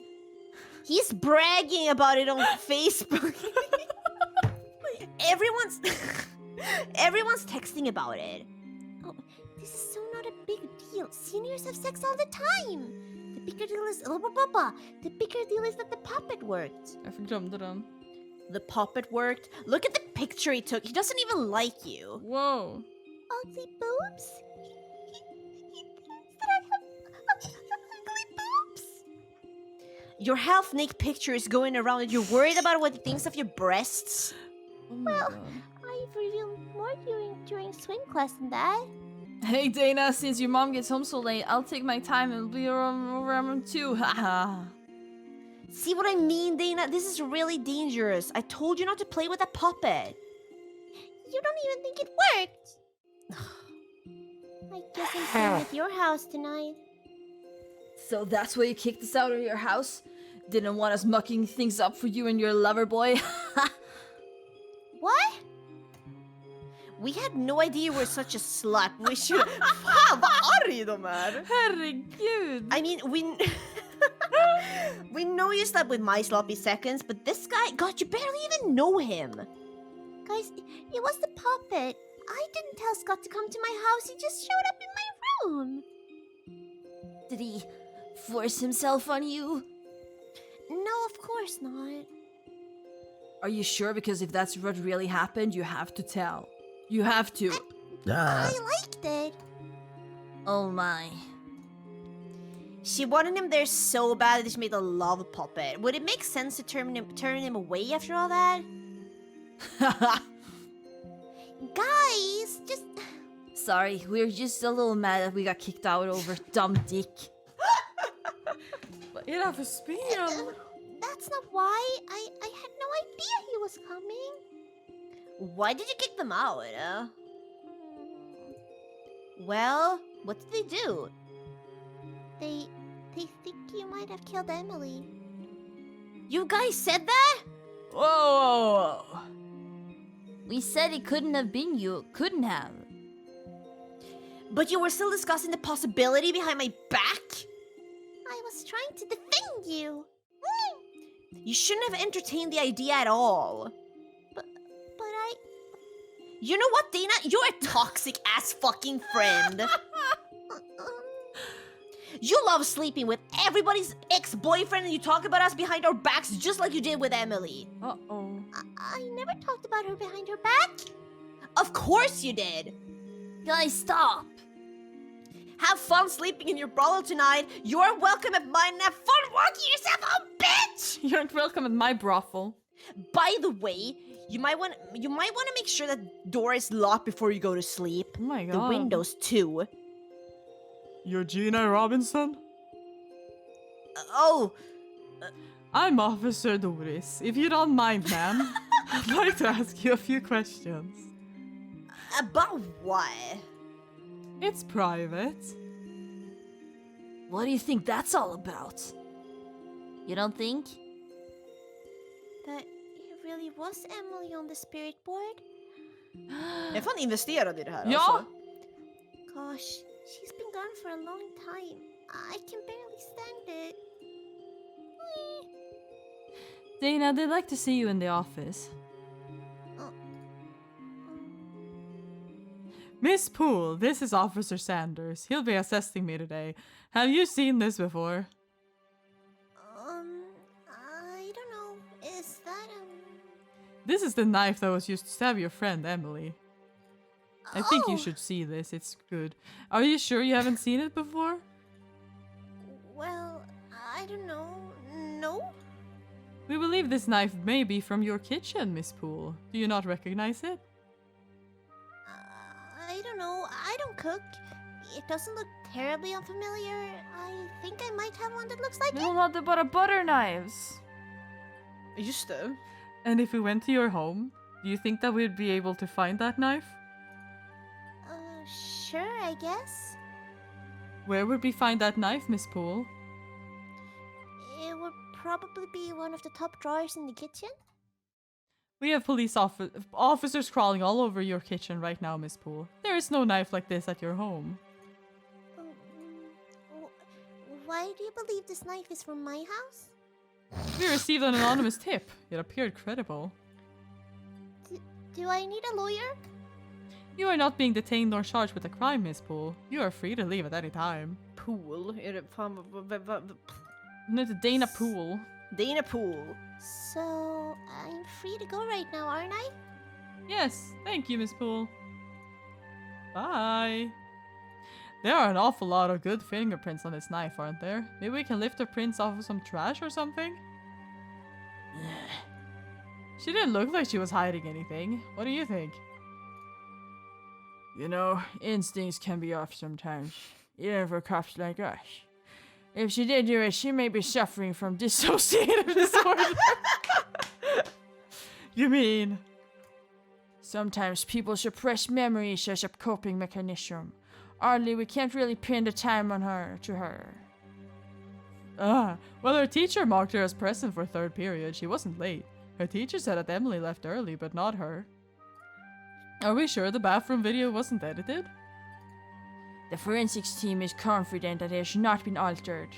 He's bragging about it on Facebook. Everyone's texting about it. Oh, this is so not a big deal. Seniors have sex all the time. The bigger deal is the bigger deal is that the puppet worked. Jag glömde den. The puppet worked. Look at the picture he took. He doesn't even like you. Whoa. Ugly boobs? He thinks that I have ugly boobs? Your half-naked picture is going around and you're worried about what he thinks of your breasts? Oh my Well, God. I've revealed more during swim class than that. Hey Dana, since your mom gets home so late, I'll take my time and be around too. Haha. See what I mean, Dana? This is really dangerous. I told you not to play with a puppet. You don't even think it worked. I guess I'm staying at your house tonight. So that's why you kicked us out of your house? Didn't want us mucking things up for you and your lover boy? What? We had no idea you were such a slut. We should. Fan vad arg de är! Herregud! I mean, we know you slept with my sloppy seconds, but this guy, God, you barely even know him. Guys, it was the puppet. I didn't tell Scott to come to my house. He just showed up in my room. Did he force himself on you? No, of course not. Are you sure? Because if that's what really happened, you have to tell. You have to. I liked it. Oh my. She wanted him there so bad that she made a love puppet. Would it make sense to turn him away after all that? Guys, just... Sorry, we're just a little mad that we got kicked out over dumb dick. Vad är det här för spel? That's not why. I had no idea he was coming. Why did you kick them out? Well, what did they do? They think you might have killed Emily. You guys said that? Whoa, whoa, whoa. We said it couldn't have been you. Couldn't have. But you were still discussing the possibility behind my back? I was trying to defend you. You shouldn't have entertained the idea at all. But I... You know what, Dana? You're a toxic ass fucking friend. You love sleeping with everybody's ex-boyfriend and you talk about us behind our backs just like you did with Emily. Uh-oh. I never talked about her behind her back. Of course you did. Guys, stop. Have fun sleeping in your brothel tonight. You're welcome at mine and have fun walking yourself home, bitch! You aren't welcome at my brothel. By the way, you might want to make sure that door is locked before you go to sleep. Oh my god. The windows too. You're Gina Robinson? Oh, I'm Officer Doris. If you don't mind, ma'am, I'd like to ask you a few questions. about what? It's private. What do you think that's all about? You don't think? That it really was Emily on the spirit board? Jag är fan investerad i det här Ja! alltså. Gosh, she's been gone for a long time. I can barely stand it. Dana, they'd like to see you in the office. Miss Poole, this is Officer Sanders. He'll be assessing me today. Have you seen this before? I don't know. Is that This is the knife that was used to stab your friend, Emily. I think you Oh! should see this. It's good. Are you sure you haven't seen it before? Well, I don't know. No? We believe this knife may be from your kitchen, Miss Poole. Do you not recognize it? I don't know. I don't cook. It doesn't look terribly unfamiliar. I think I might have one that looks like Vi it. hade bara butter knives. Just det. And if we went to your home, do you think that we'd be able to find that knife? Sure, I guess. Where would we find that knife, Miss Poole? It would probably be one of the top drawers in the kitchen. We have police officers crawling all over your kitchen right now, Miss Poole. There is no knife like this at your home. Why do you believe this knife is from my house? We received an anonymous tip. It appeared credible. Do I need a lawyer? You are not being detained nor charged with a crime, Miss Poole. You are free to leave at any time. Pool. Är det fan No, it's Dana Poole. Dana Poole. So, I'm free to go right now, aren't I? Yes, thank you, Miss Poole. Bye. There are an awful lot of good fingerprints on this knife, aren't there? Maybe we can lift the prints off of some trash or something? She didn't look like she was hiding anything. What do you think? You know, instincts can be off sometimes, even for cops like us. If she did do it, she may be suffering from dissociative disorder. You mean? Sometimes people suppress memories as a coping mechanism. Oddly, we can't really pin the time on her to her. Well, her teacher marked her as present for third period. She wasn't late. Her teacher said that Emily left early, but not her. Are we sure the bathroom video wasn't edited? The forensics team is confident that it has not been altered.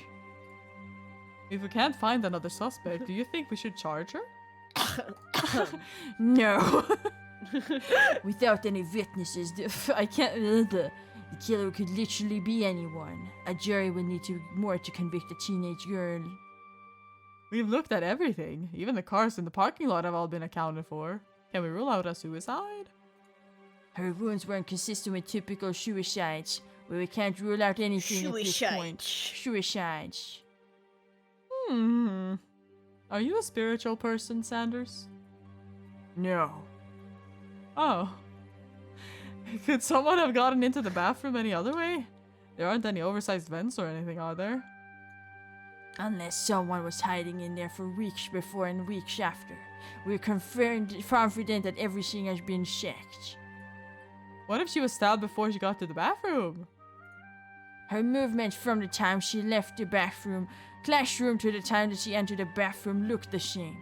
If we can't find another suspect, do you think we should charge her? No. Without any witnesses, I can't. The killer could literally be anyone. A jury would need to more to convict a teenage girl. We've looked at everything. Even the cars in the parking lot have all been accounted for. Can we rule out a suicide? Her wounds weren't consistent with typical suicides, but we can't rule out anything at this point. Suicides. Are you a spiritual person, Sanders? No. Oh. Could someone have gotten into the bathroom any other way? There aren't any oversized vents or anything, are there? Unless someone was hiding in there for weeks before and weeks after. We're confident that everything has been checked. What if she was stabbed before she got to the bathroom? Her movements from the time she left the classroom to the time that she entered the bathroom looked the same.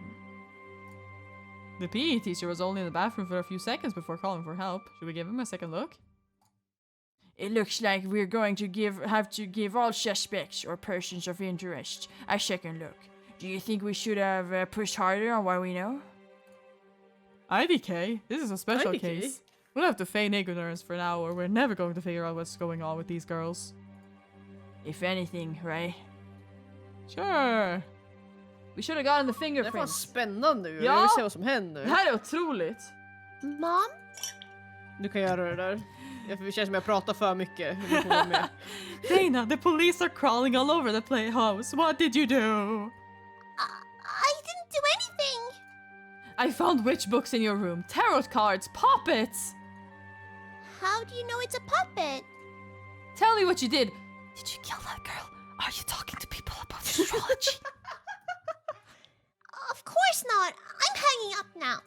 The PE teacher was only in the bathroom for a few seconds before calling for help. Should we give him a second look? It looks like we're going to have to give all suspects or persons of interest a second look. Do you think we should have pushed harder on what we know? IDK? This is a special IDK? case. We'll have to feign ignorance for now, or we're never going to figure out what's going on with these girls. If anything, right? Sure. We should have gotten the Det är fan fingerprints. spännande ju. Ja. Jag vill se vad som händer. Det här är otroligt. Mom? Du kan göra det där. Det känns som jag pratar för mycket. Du får vara med. Dana, the police are crawling all over the playhouse. What did you do? I didn't do anything! I found witch books in your room, tarot cards, puppets! How do you know it's a puppet? Tell me what you did. Did you kill that girl? Are you talking to people about astrology? Of course not! I'm hanging up now.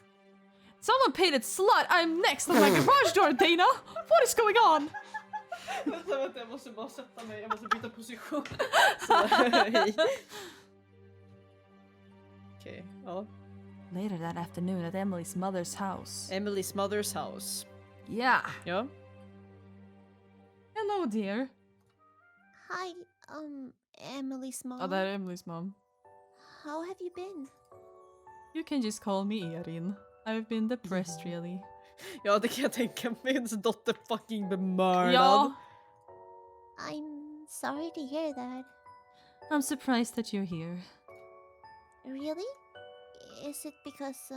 Someone painted slut. I'm next on my garage door, Dana. What is going on? Vänta, jag måste bara sätta mig. Jag måste byta position. Så, hej. Okej, ja. Later that afternoon at Emily's mother's house. Emily's mother's house. Yeah. Ja. Hello, dear. Hi, Emily's mom. Ja, det här är Emelies mom. How have you been? You can just call me Erin. I've been depressed, really. Ja, det kan jag tänka mig. Hennes dotter fucking bemördad. Ja. I'm sorry to hear that. I'm surprised that you're here. Really? Is it because,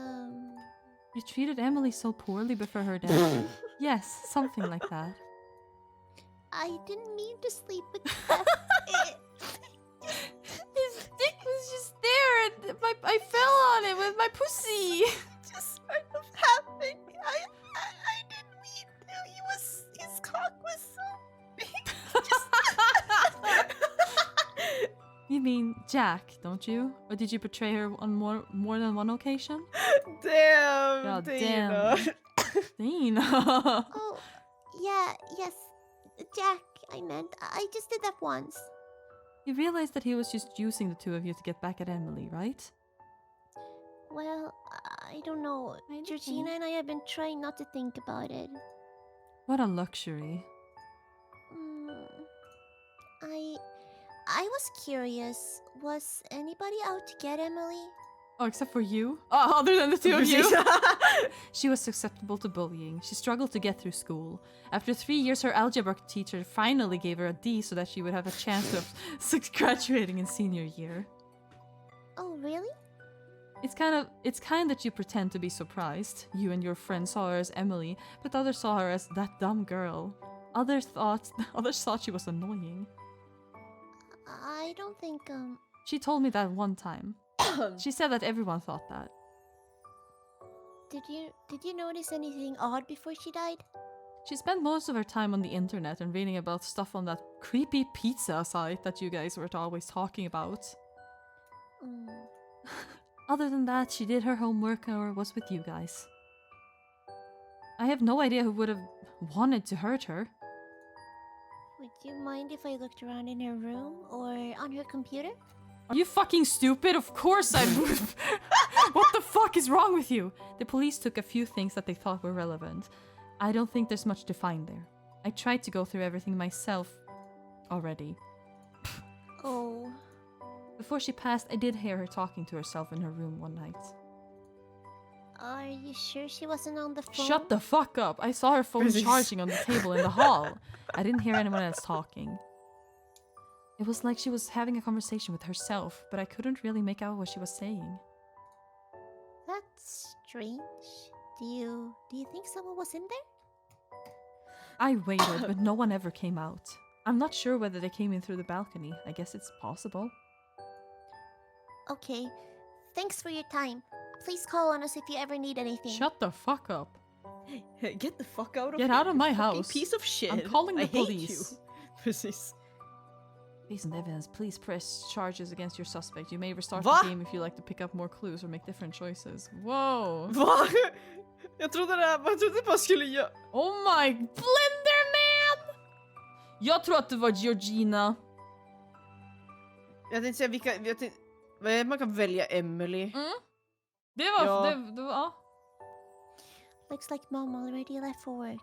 You treated Emily so poorly before her death. Yes, something like that. I didn't mean to sleep with His dick was just there and I fell on it with my pussy. just sort of happened. I didn't mean to. His cock was so big. You mean Jack, don't you? Or did you betray her on more than one occasion? Damn, God Dana. Dana. Oh, yes. Jack, I meant. I just did that once. You realized that he was just using the two of you to get back at Emily, right? Well, I don't know. I don't Georgina know. and I have been trying not to think about it. What a luxury. I was curious. Was anybody out to get Emily? Oh, except for you? Oh, other than the two of you? Precis. She was susceptible to bullying. She struggled to get through school. After 3 years, her algebra teacher finally gave her a D so that she would have a chance of graduating in senior year. Oh, really? It's kind that you pretend to be surprised. You and your friend saw her as Emily, but others saw her as that dumb girl. Others thought she was annoying. I don't think, She told me that one time. She said that everyone thought that. Did you notice anything odd before she died? She spent most of her time on the internet and reading about stuff on that creepy pizza site that you guys were always talking about. Mm, Other than that, she did her homework or was with you guys. I have no idea who would have wanted to hurt her. would you mind if I looked around in her room or on her computer? Are you fucking stupid? Of course I would. What the fuck is wrong with you? The police took a few things that they thought were relevant. I don't think there's much to find there. I tried to go through everything myself already. Oh, Before she passed, I did hear her talking to herself in her room one night. are you sure she wasn't on the phone? Shut the fuck up! I saw her phone Precis. charging on the table in the hall. I didn't hear anyone else talking. It was like she was having a conversation with herself, but I couldn't really make out what she was saying. That's strange. Do you think someone was in there? I waited, but no one ever came out. I'm not sure whether they came in through the balcony. I guess it's possible. Okay. Thanks for your time. Please call on us if you ever need anything. Shut the fuck up. Get the fuck out of Get here, out of you my fucking house. piece of shit. I'm calling the I hate police. you. Precis. Based on the evidence, please press charges against your suspect. You may restart Va? the game if you like to pick up more clues or make different choices. Whoa! Va? Jag trodde bara skulle göra... Oh my... Blenderman! Jag tror att det var Georgina. Jag tänkte säga vilka... Man kan välja Emily. Det var... Ja. Ja. Looks like Mom already left for work.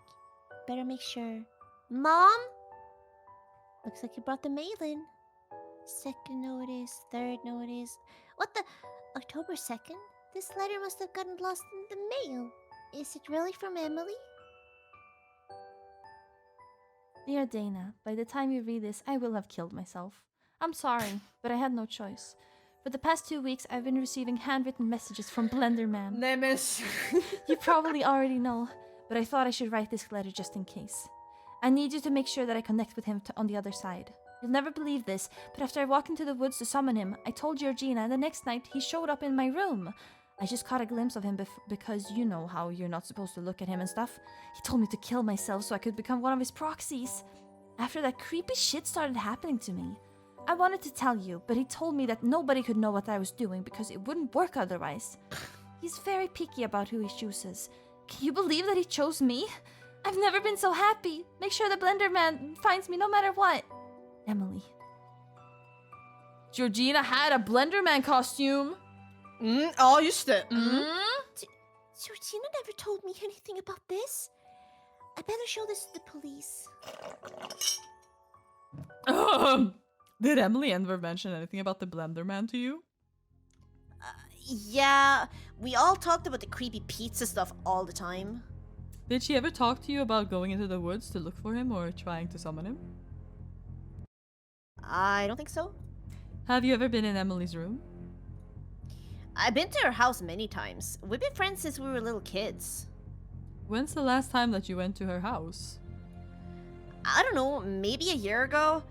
Better make sure. Mom? Looks like you brought the mail in. Second notice, third notice. What the? October 2nd? This letter must have gotten lost in the mail. Is it really from Emily? Dear Dana, by the time you read this, I will have killed myself. I'm sorry, but I had no choice. For the past 2 weeks, I've been receiving handwritten messages from Blenderman. Nej men... You probably already know, but I thought I should write this letter just in case. I need you to make sure that I connect with him on the other side. You'll never believe this, but after I walked into the woods to summon him, I told Georgina, and the next night he showed up in my room. I just caught a glimpse of him because you know how you're not supposed to look at him and stuff. He told me to kill myself so I could become one of his proxies. After that, creepy shit started happening to me. I wanted to tell you, but he told me that nobody could know what I was doing because it wouldn't work otherwise. He's very picky about who he chooses. Can you believe that he chose me? I've never been so happy. Make sure the Blenderman finds me no matter what. Emily. Georgina had a Blenderman costume. Ja, just det. Georgina never told me anything about this. I better show this to the police. Did Emily ever mention anything about the Blenderman to you? Yeah, we all talked about the creepy pizza stuff all the time. Did she ever talk to you about going into the woods to look for him or trying to summon him? I don't think so. Have you ever been in Emily's room? I've been to her house many times. We've been friends since we were little kids. When's the last time that you went to her house? I don't know, maybe a year ago.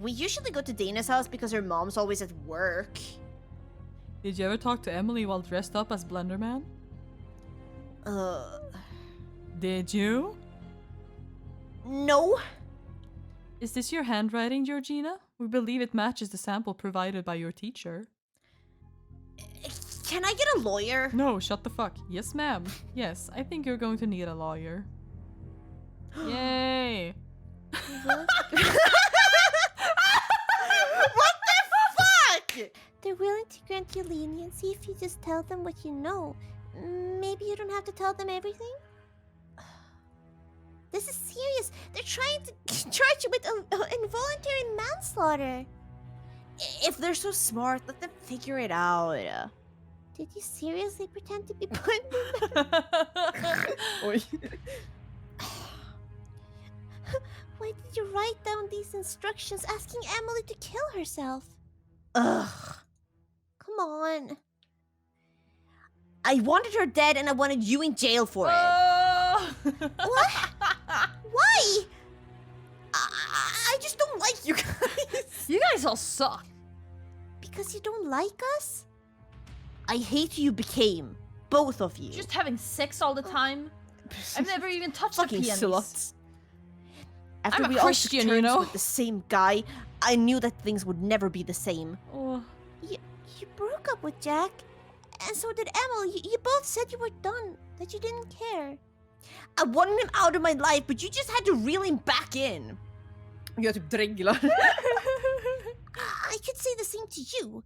We usually go to Dana's house because her mom's always at work. Did you ever talk to Emily while dressed up as Blenderman? Did you? No. Is this your handwriting, Georgina? We believe it matches the sample provided by your teacher. Can I get a lawyer? No, shut the fuck. Yes, ma'am. Yes, I think you're going to need a lawyer. Yay! What the fuck? They're willing to grant you leniency if you just tell them what you know. Maybe you don't have to tell them everything? This is serious. They're trying to charge you with involuntary manslaughter. If they're so smart, let them figure it out. Did you seriously pretend to be blind? Oj. Why did you write down these instructions asking Emily to kill herself? Ugh. Come on. I wanted her dead and I wanted you in jail for it. What? Why? I just don't like you guys. You guys all suck. Because you don't like us? I hate who you became. Both of you. Just having sex all the time? I've never even touched fucking a pianist. sluts. After I'm a we all took Christian, you turns know? with the same guy, I knew that things would never be the same. Oh. You broke up with Jack. And so did Emily. You both said you were done. That you didn't care. I wanted him out of my life, but you just had to reel him back in. Jag typ dreglar. I could say the same to you.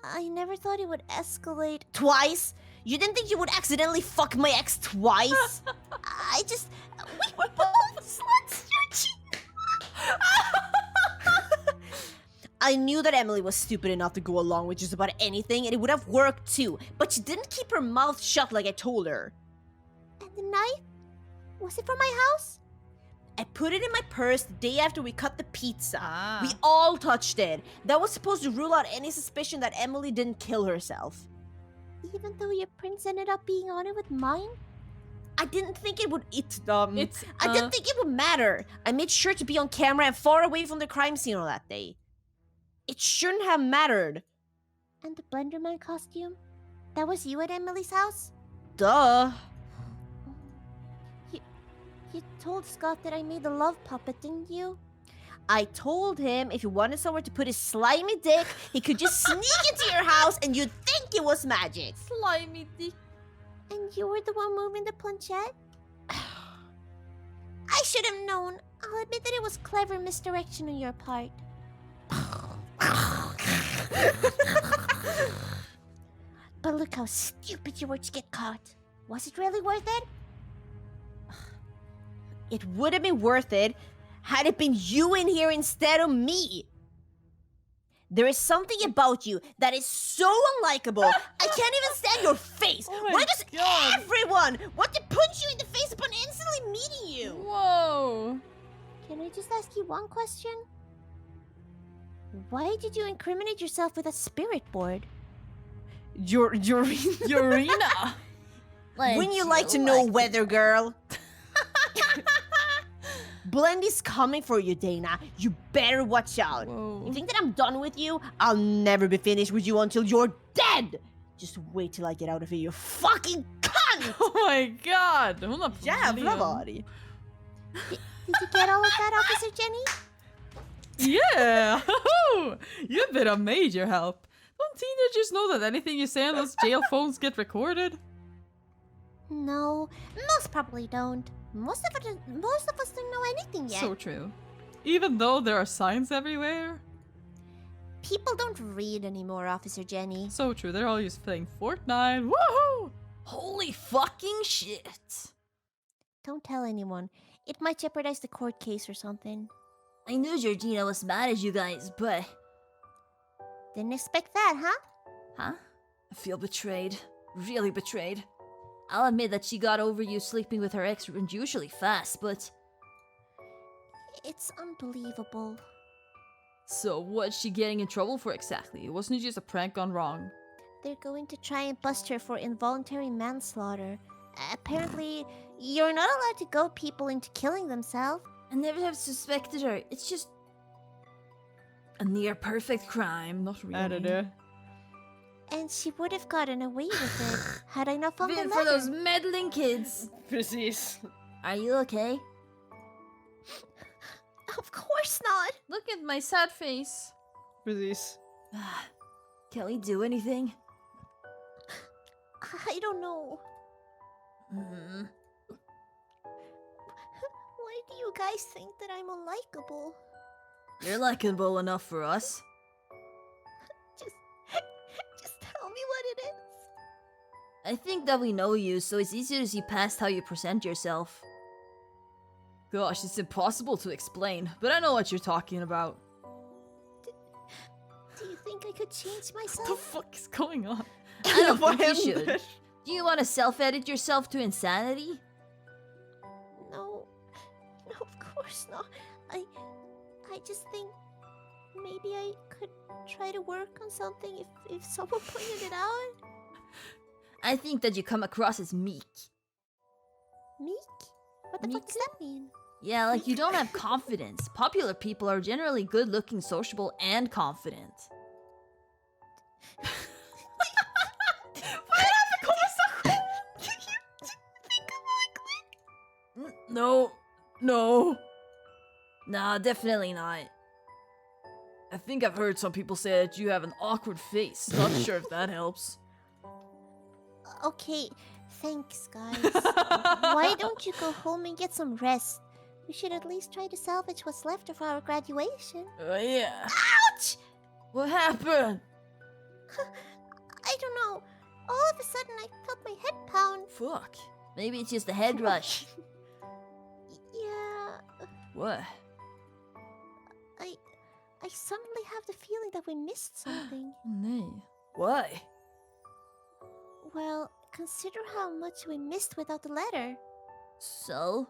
I never thought it would escalate. Twice? You didn't think you would accidentally fuck my ex twice? We were both sluts, I knew that Emily was stupid enough to go along with just about anything, and it would have worked too. But she didn't keep her mouth shut like I told her. And the knife? Was it from my house? I put it in my purse the day after we cut the pizza. Ah. We all touched it. That was supposed to rule out any suspicion that Emily didn't kill herself. Even though your prints ended up being on it with mine? I didn't think it would. I I didn't think it would matter. I made sure to be on camera and far away from the crime scene on that day. It shouldn't have mattered. And the Blenderman costume? That was you at Emily's house? Duh. You told Scott that I made a love puppet, didn't you? I told him if he wanted somewhere to put his slimy dick, he could just sneak into your house and you'd think it was magic. Slimy dick. And you were the one moving the planchette? I should have known. I'll admit that it was clever misdirection on your part. But look how stupid you were to get caught. Was it really worth it? It would have been worth it had it been you in here instead of me. There is something about you that is so unlikable. I can't even stand your face. Oh my Why does God. everyone want to punch you in the face upon instantly meeting you? Whoa. Can I just ask you one question? Why did you incriminate yourself with a spirit board? Urina. When you like to know weather, girl. Blendy's coming for you, Dana. You better watch out. Whoa. You think that I'm done with you? I'll never be finished with you until you're dead. Just wait till I get out of here, you fucking cunt! Oh my god. Hon har Jävla problem. var det. Did you get all of that, Officer Jenny? Yeah. You've been a major help. Don't teenagers know that anything you say on those jail phones get recorded? No, most probably don't. Most of us don't know anything yet. So true. Even though there are signs everywhere. People don't read anymore, Officer Jenny. So true. They're all just playing Fortnite. Woohoo! Holy fucking shit. Don't tell anyone. It might jeopardize the court case or something. I knew Georgina was mad at you guys, but... Didn't expect that, huh? Huh? I feel betrayed. Really betrayed. I'll admit that she got over you sleeping with her ex unusually fast, but... It's unbelievable. So what's she getting in trouble for exactly? Wasn't it just a prank gone wrong? They're going to try and bust her for involuntary manslaughter. Apparently, you're not allowed to goad people into killing themselves. I never have suspected her. It's just... a near-perfect crime. Not really. Editor. And she would have gotten away with it had I not found the Been letter. for those meddling kids. Precis. Are you okay? Of course not. Look at my sad face. Precis. Can we do anything? I don't know. Hmm. Why do you guys think that I'm unlikable? You're likable enough for us. Just tell me what it is. I think that we know you, so it's easier to see past how you present yourself. Gosh, it's impossible to explain, but I know what you're talking about. Do you think I could change What the myself? fuck is going on? I don't Vad think you händer? should. Do you want to self-edit yourself to insanity? No, of course not. I just think maybe I could try to work on something if someone pointed it out. I think that you come across as meek. Meek? What the fuck does that mean? Yeah, like you don't have confidence. Popular people are generally good-looking, sociable, and confident. No. Nah, definitely not. I think I've heard some people say that you have an awkward face. Not sure if that helps. Okay, thanks, guys. Why don't you go home and get some rest? We should at least try to salvage what's left of our graduation. Yeah. Ouch! What happened? I don't know. All of a sudden, I felt my head pound. Fuck. Maybe it's just a head rush. Yeah, What? I suddenly have the feeling that we missed something. Nej. Why? Well, consider how much we missed without the letter. So?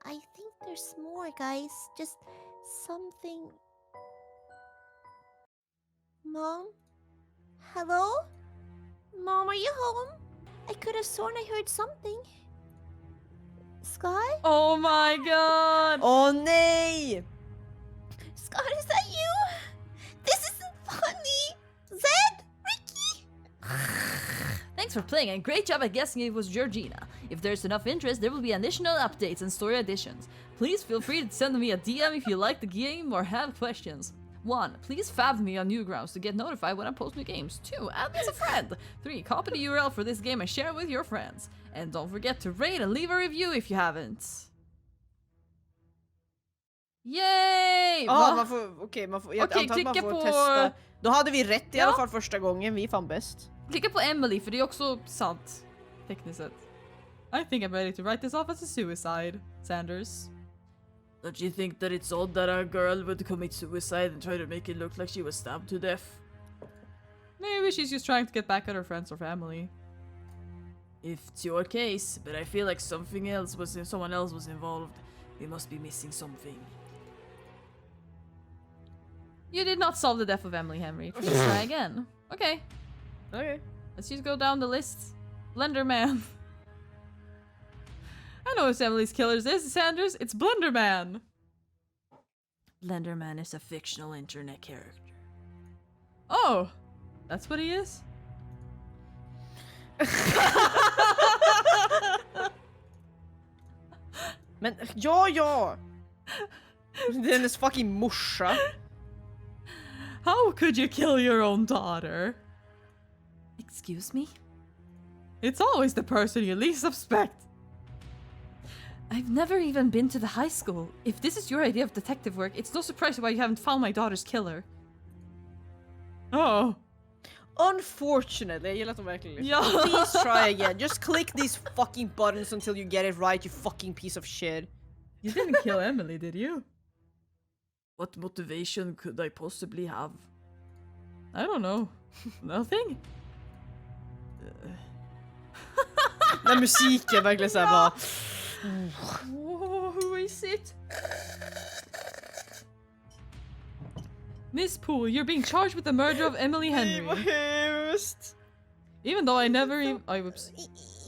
I think there's more, guys. Just something. Mom? Hello? Mom, are you home? I could have sworn I heard something. Sky? Oh my god! Åh nej! Scott, is that you? This isn't funny! Zed? Ricky? Thanks for playing and great job at guessing it was Georgina. If there's enough interest, there will be additional updates and story additions. Please feel free to send me a DM if you like the game or have questions. 1. Please fav me on Newgrounds to get notified when I post new games. 2. Add me as a friend. 3. Copy the URL for this game and share it with your friends. And don't forget to rate and leave a review if you haven't. Yay! Ja, Va? okej, jag Okej, antar att man klicka får på- testa. Då hade vi rätt i Ja. alla fall första gången, vi är fan bäst. Klicka på Emily för det är också sant. Tekniskt sett. I think I'm ready to write this off as a suicide, Sanders. Don't you think that it's odd that a girl would commit suicide and try to make it look like she was stabbed to death? Maybe she's just trying to get back at her friends or family. If it's your case, but I feel like someone else was involved. We must be missing something. You did not solve the death of Emily Henry. Please try again. Okay, Okej. let's just go down the list. Blender Man. I know who Emily's killers is, Sanders. It's Blender Man. Blenderman is a fictional internet character. Oh, that's what he is? Men ja! Det är hennes fucking morsa. How could you kill your own daughter? Excuse me? It's always the person you least suspect. I've never even been to the high school. If this is your idea of detective work, it's no surprise why you haven't found my daughter's killer. Oh. Unfortunately, jag gillar att de verkligen lyssnar. Ja. Please try again. Just click these fucking buttons until you get it right, you fucking piece of shit. You didn't kill Emily, did you? What motivation could I possibly have? I don't know. Nothing? Den musiken verkligen såhär bara... Whoa, who is it? Miss Poole, you're being charged with the murder of Emily Henry. hemskt! Even though I never even... Oh, whoops.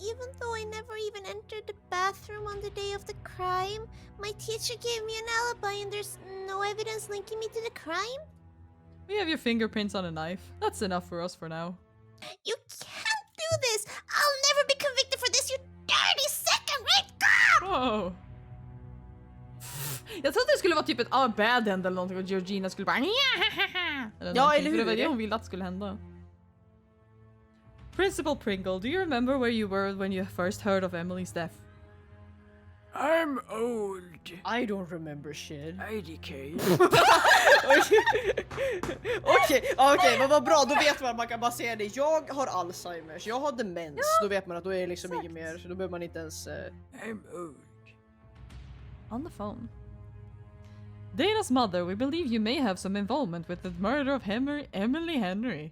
Even though I never even entered the bathroom on the day of the crime, my teacher gave me an alibi and there's no evidence linking me to the crime? We have your fingerprints on a knife. That's enough for us for now. You can't do this! I'll never be convicted for this, you dirty second-rate girl! Oh. Jag trodde det skulle vara typ ett bad end eller någonting och Georgina skulle bara eller Ja, någonting, eller för det var hur? det hon ville att skulle hända. Principal Pringle, do you remember where you were when you first heard of Emily's death? I'm old. I don't remember shit. IDK. Okej, men vad bra, då vet man att man kan bara säga det. Jag har Alzheimers, jag har demens, då vet man att då är det liksom inget mer, så då behöver man inte ens... I'm old. On the phone. Dana's mother, we believe you may have some involvement with the murder of Emily Henry.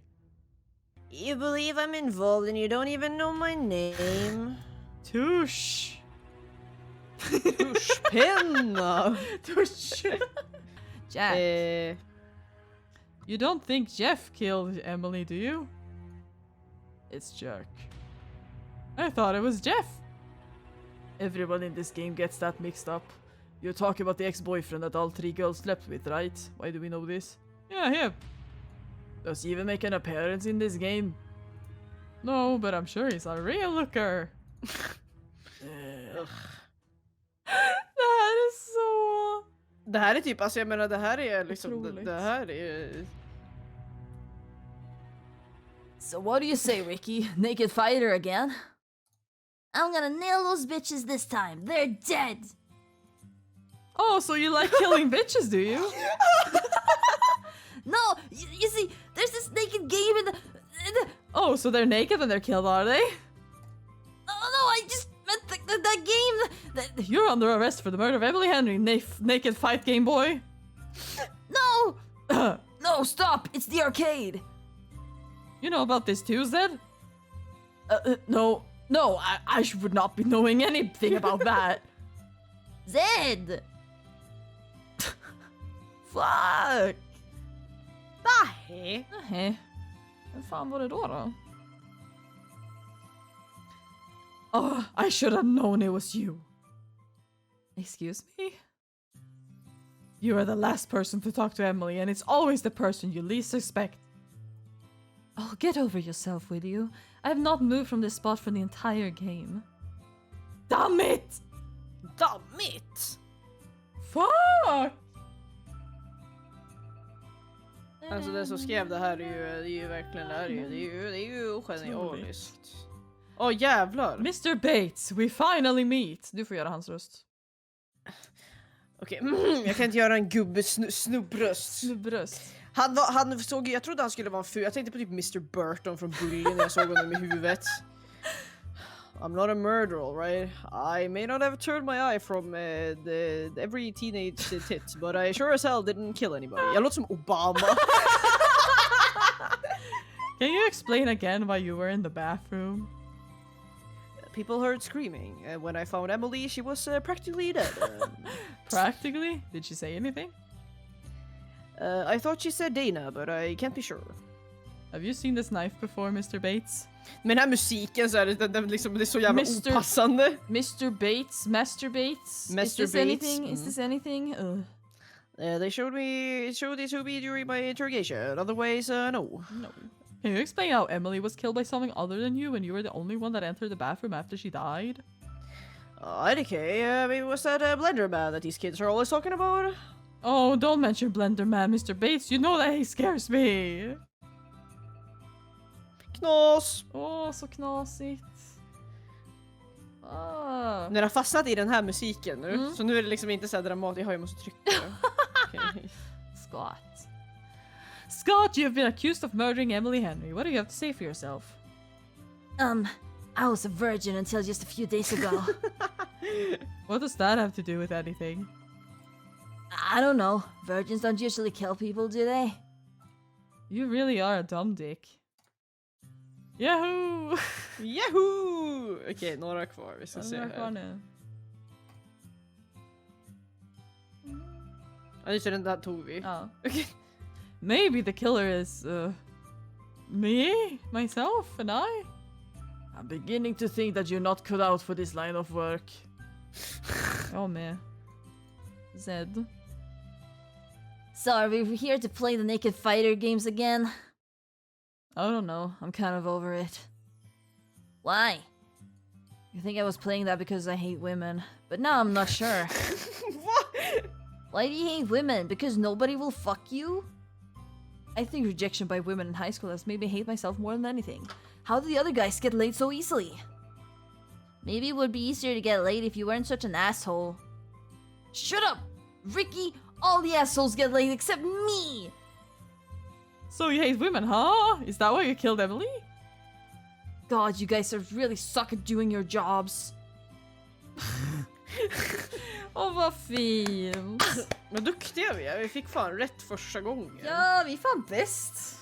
You believe I'm involved and you don't even know my name? Tush. Penna! Tush. Jack, you don't think Jeff killed Emily, do you? It's Jack. I thought it was Jeff. Everyone in this game gets that mixed up. You're talking about the ex-boyfriend that all 3 girls slept with, right? Why do we know this? Yeah, him. Does he even make an appearance in this game? No, but I'm sure he's a real looker. Det här är så... Det här är typ, alltså jag menar det här är liksom, Otroligt. det här är... So what do you say, Ricky? Naked fighter again? I'm gonna nail those bitches this time. They're dead. Oh, so you like killing bitches, do you? No, you see, there's this naked game in the... Oh, so they're naked when they're killed, are they? Oh no, I just meant that game. You're under arrest for the murder of Emily Henry, naked fight game boy. No, no, stop! It's the arcade. You know about this too, Zed? No, I would not be knowing anything about that. Zed. Fuck! Nej. Nej. Vem fan var det då? Oh, I should have known it was you. Excuse me? You are the last person to talk to Emily, and it's always the person you least suspect. Oh, get over yourself, will you? I have not moved from this spot for the entire game. Damn it! Dammit! Fuck! Alltså den som skrev det här är ju verkligen det är ju genialiskt. Åh jävlar! Mr. Bates, we finally meet. Du får göra hans röst. Okej, jag kan inte göra en gubbe snubbröst. Snubbröst. Han såg, jag trodde han skulle vara en ful. Jag tänkte på typ Mr. Burton från Bully när jag såg honom i huvudet. I'm not a murderer, right? I may not have turned my eye from every teenage tit, but I sure as hell didn't kill anybody. Jag låter som Obama. Can you explain again why you were in the bathroom? People heard screaming. When I found Emily, she was practically dead. Practically? Did she say anything? I thought she said Dana, but I can't be sure. Have you seen this knife before, Mr. Bates? Men den här musiken så är det liksom, det är så jävla Mr. opassande. Mr. Bates? Master Bates? Master Is this Bates? anything? Is this anything? They showed it to me during my interrogation. Otherwise, no. No. Can you explain how Emily was killed by something other than you and you were the only one that entered the bathroom after she died? IDK, maybe it was that blender man that these kids are always talking about? Oh, don't mention Blender Man, Mr. Bates. You know that he scares me. Knas! Åh, så knasigt. Ah. När jag har fastnat i den här musiken nu, så nu är det liksom inte så här dramatiskt. Jag måste trycka. Okay. Scott. Scott, you've been accused of murdering Emily Henry. What do you have to say for yourself? I was a virgin until just a few days ago. What does that have to do with anything? I don't know. Virgins don't usually kill people, do they? You really are a dumb dick. Yahoo! Yahoo! Okej, några kvar. Vi ska se här. Ja, just det, den där tog vi. Oh. Okay. Maybe the killer is me, myself, and I. I'm beginning to think that you're not cut out for this line of work. Oh man. Zed. So are we here to play the Naked Fighter games again? I don't know. I'm kind of over it. Why? You think I was playing that because I hate women, but now I'm not sure. What? Why do you hate women? Because nobody will fuck you? I think rejection by women in high school has made me hate myself more than anything. How do the other guys get laid so easily? Maybe it would be easier to get laid if you weren't such an asshole. Shut up! Ricky, all the assholes get laid except me! So you hate women, huh? Is that why you killed Emily? God, you guys are really suck at doing your jobs. Åh, vad fint. Vad duktiga vi är. Vi fick fan rätt första gången. Ja, vi är fan bäst.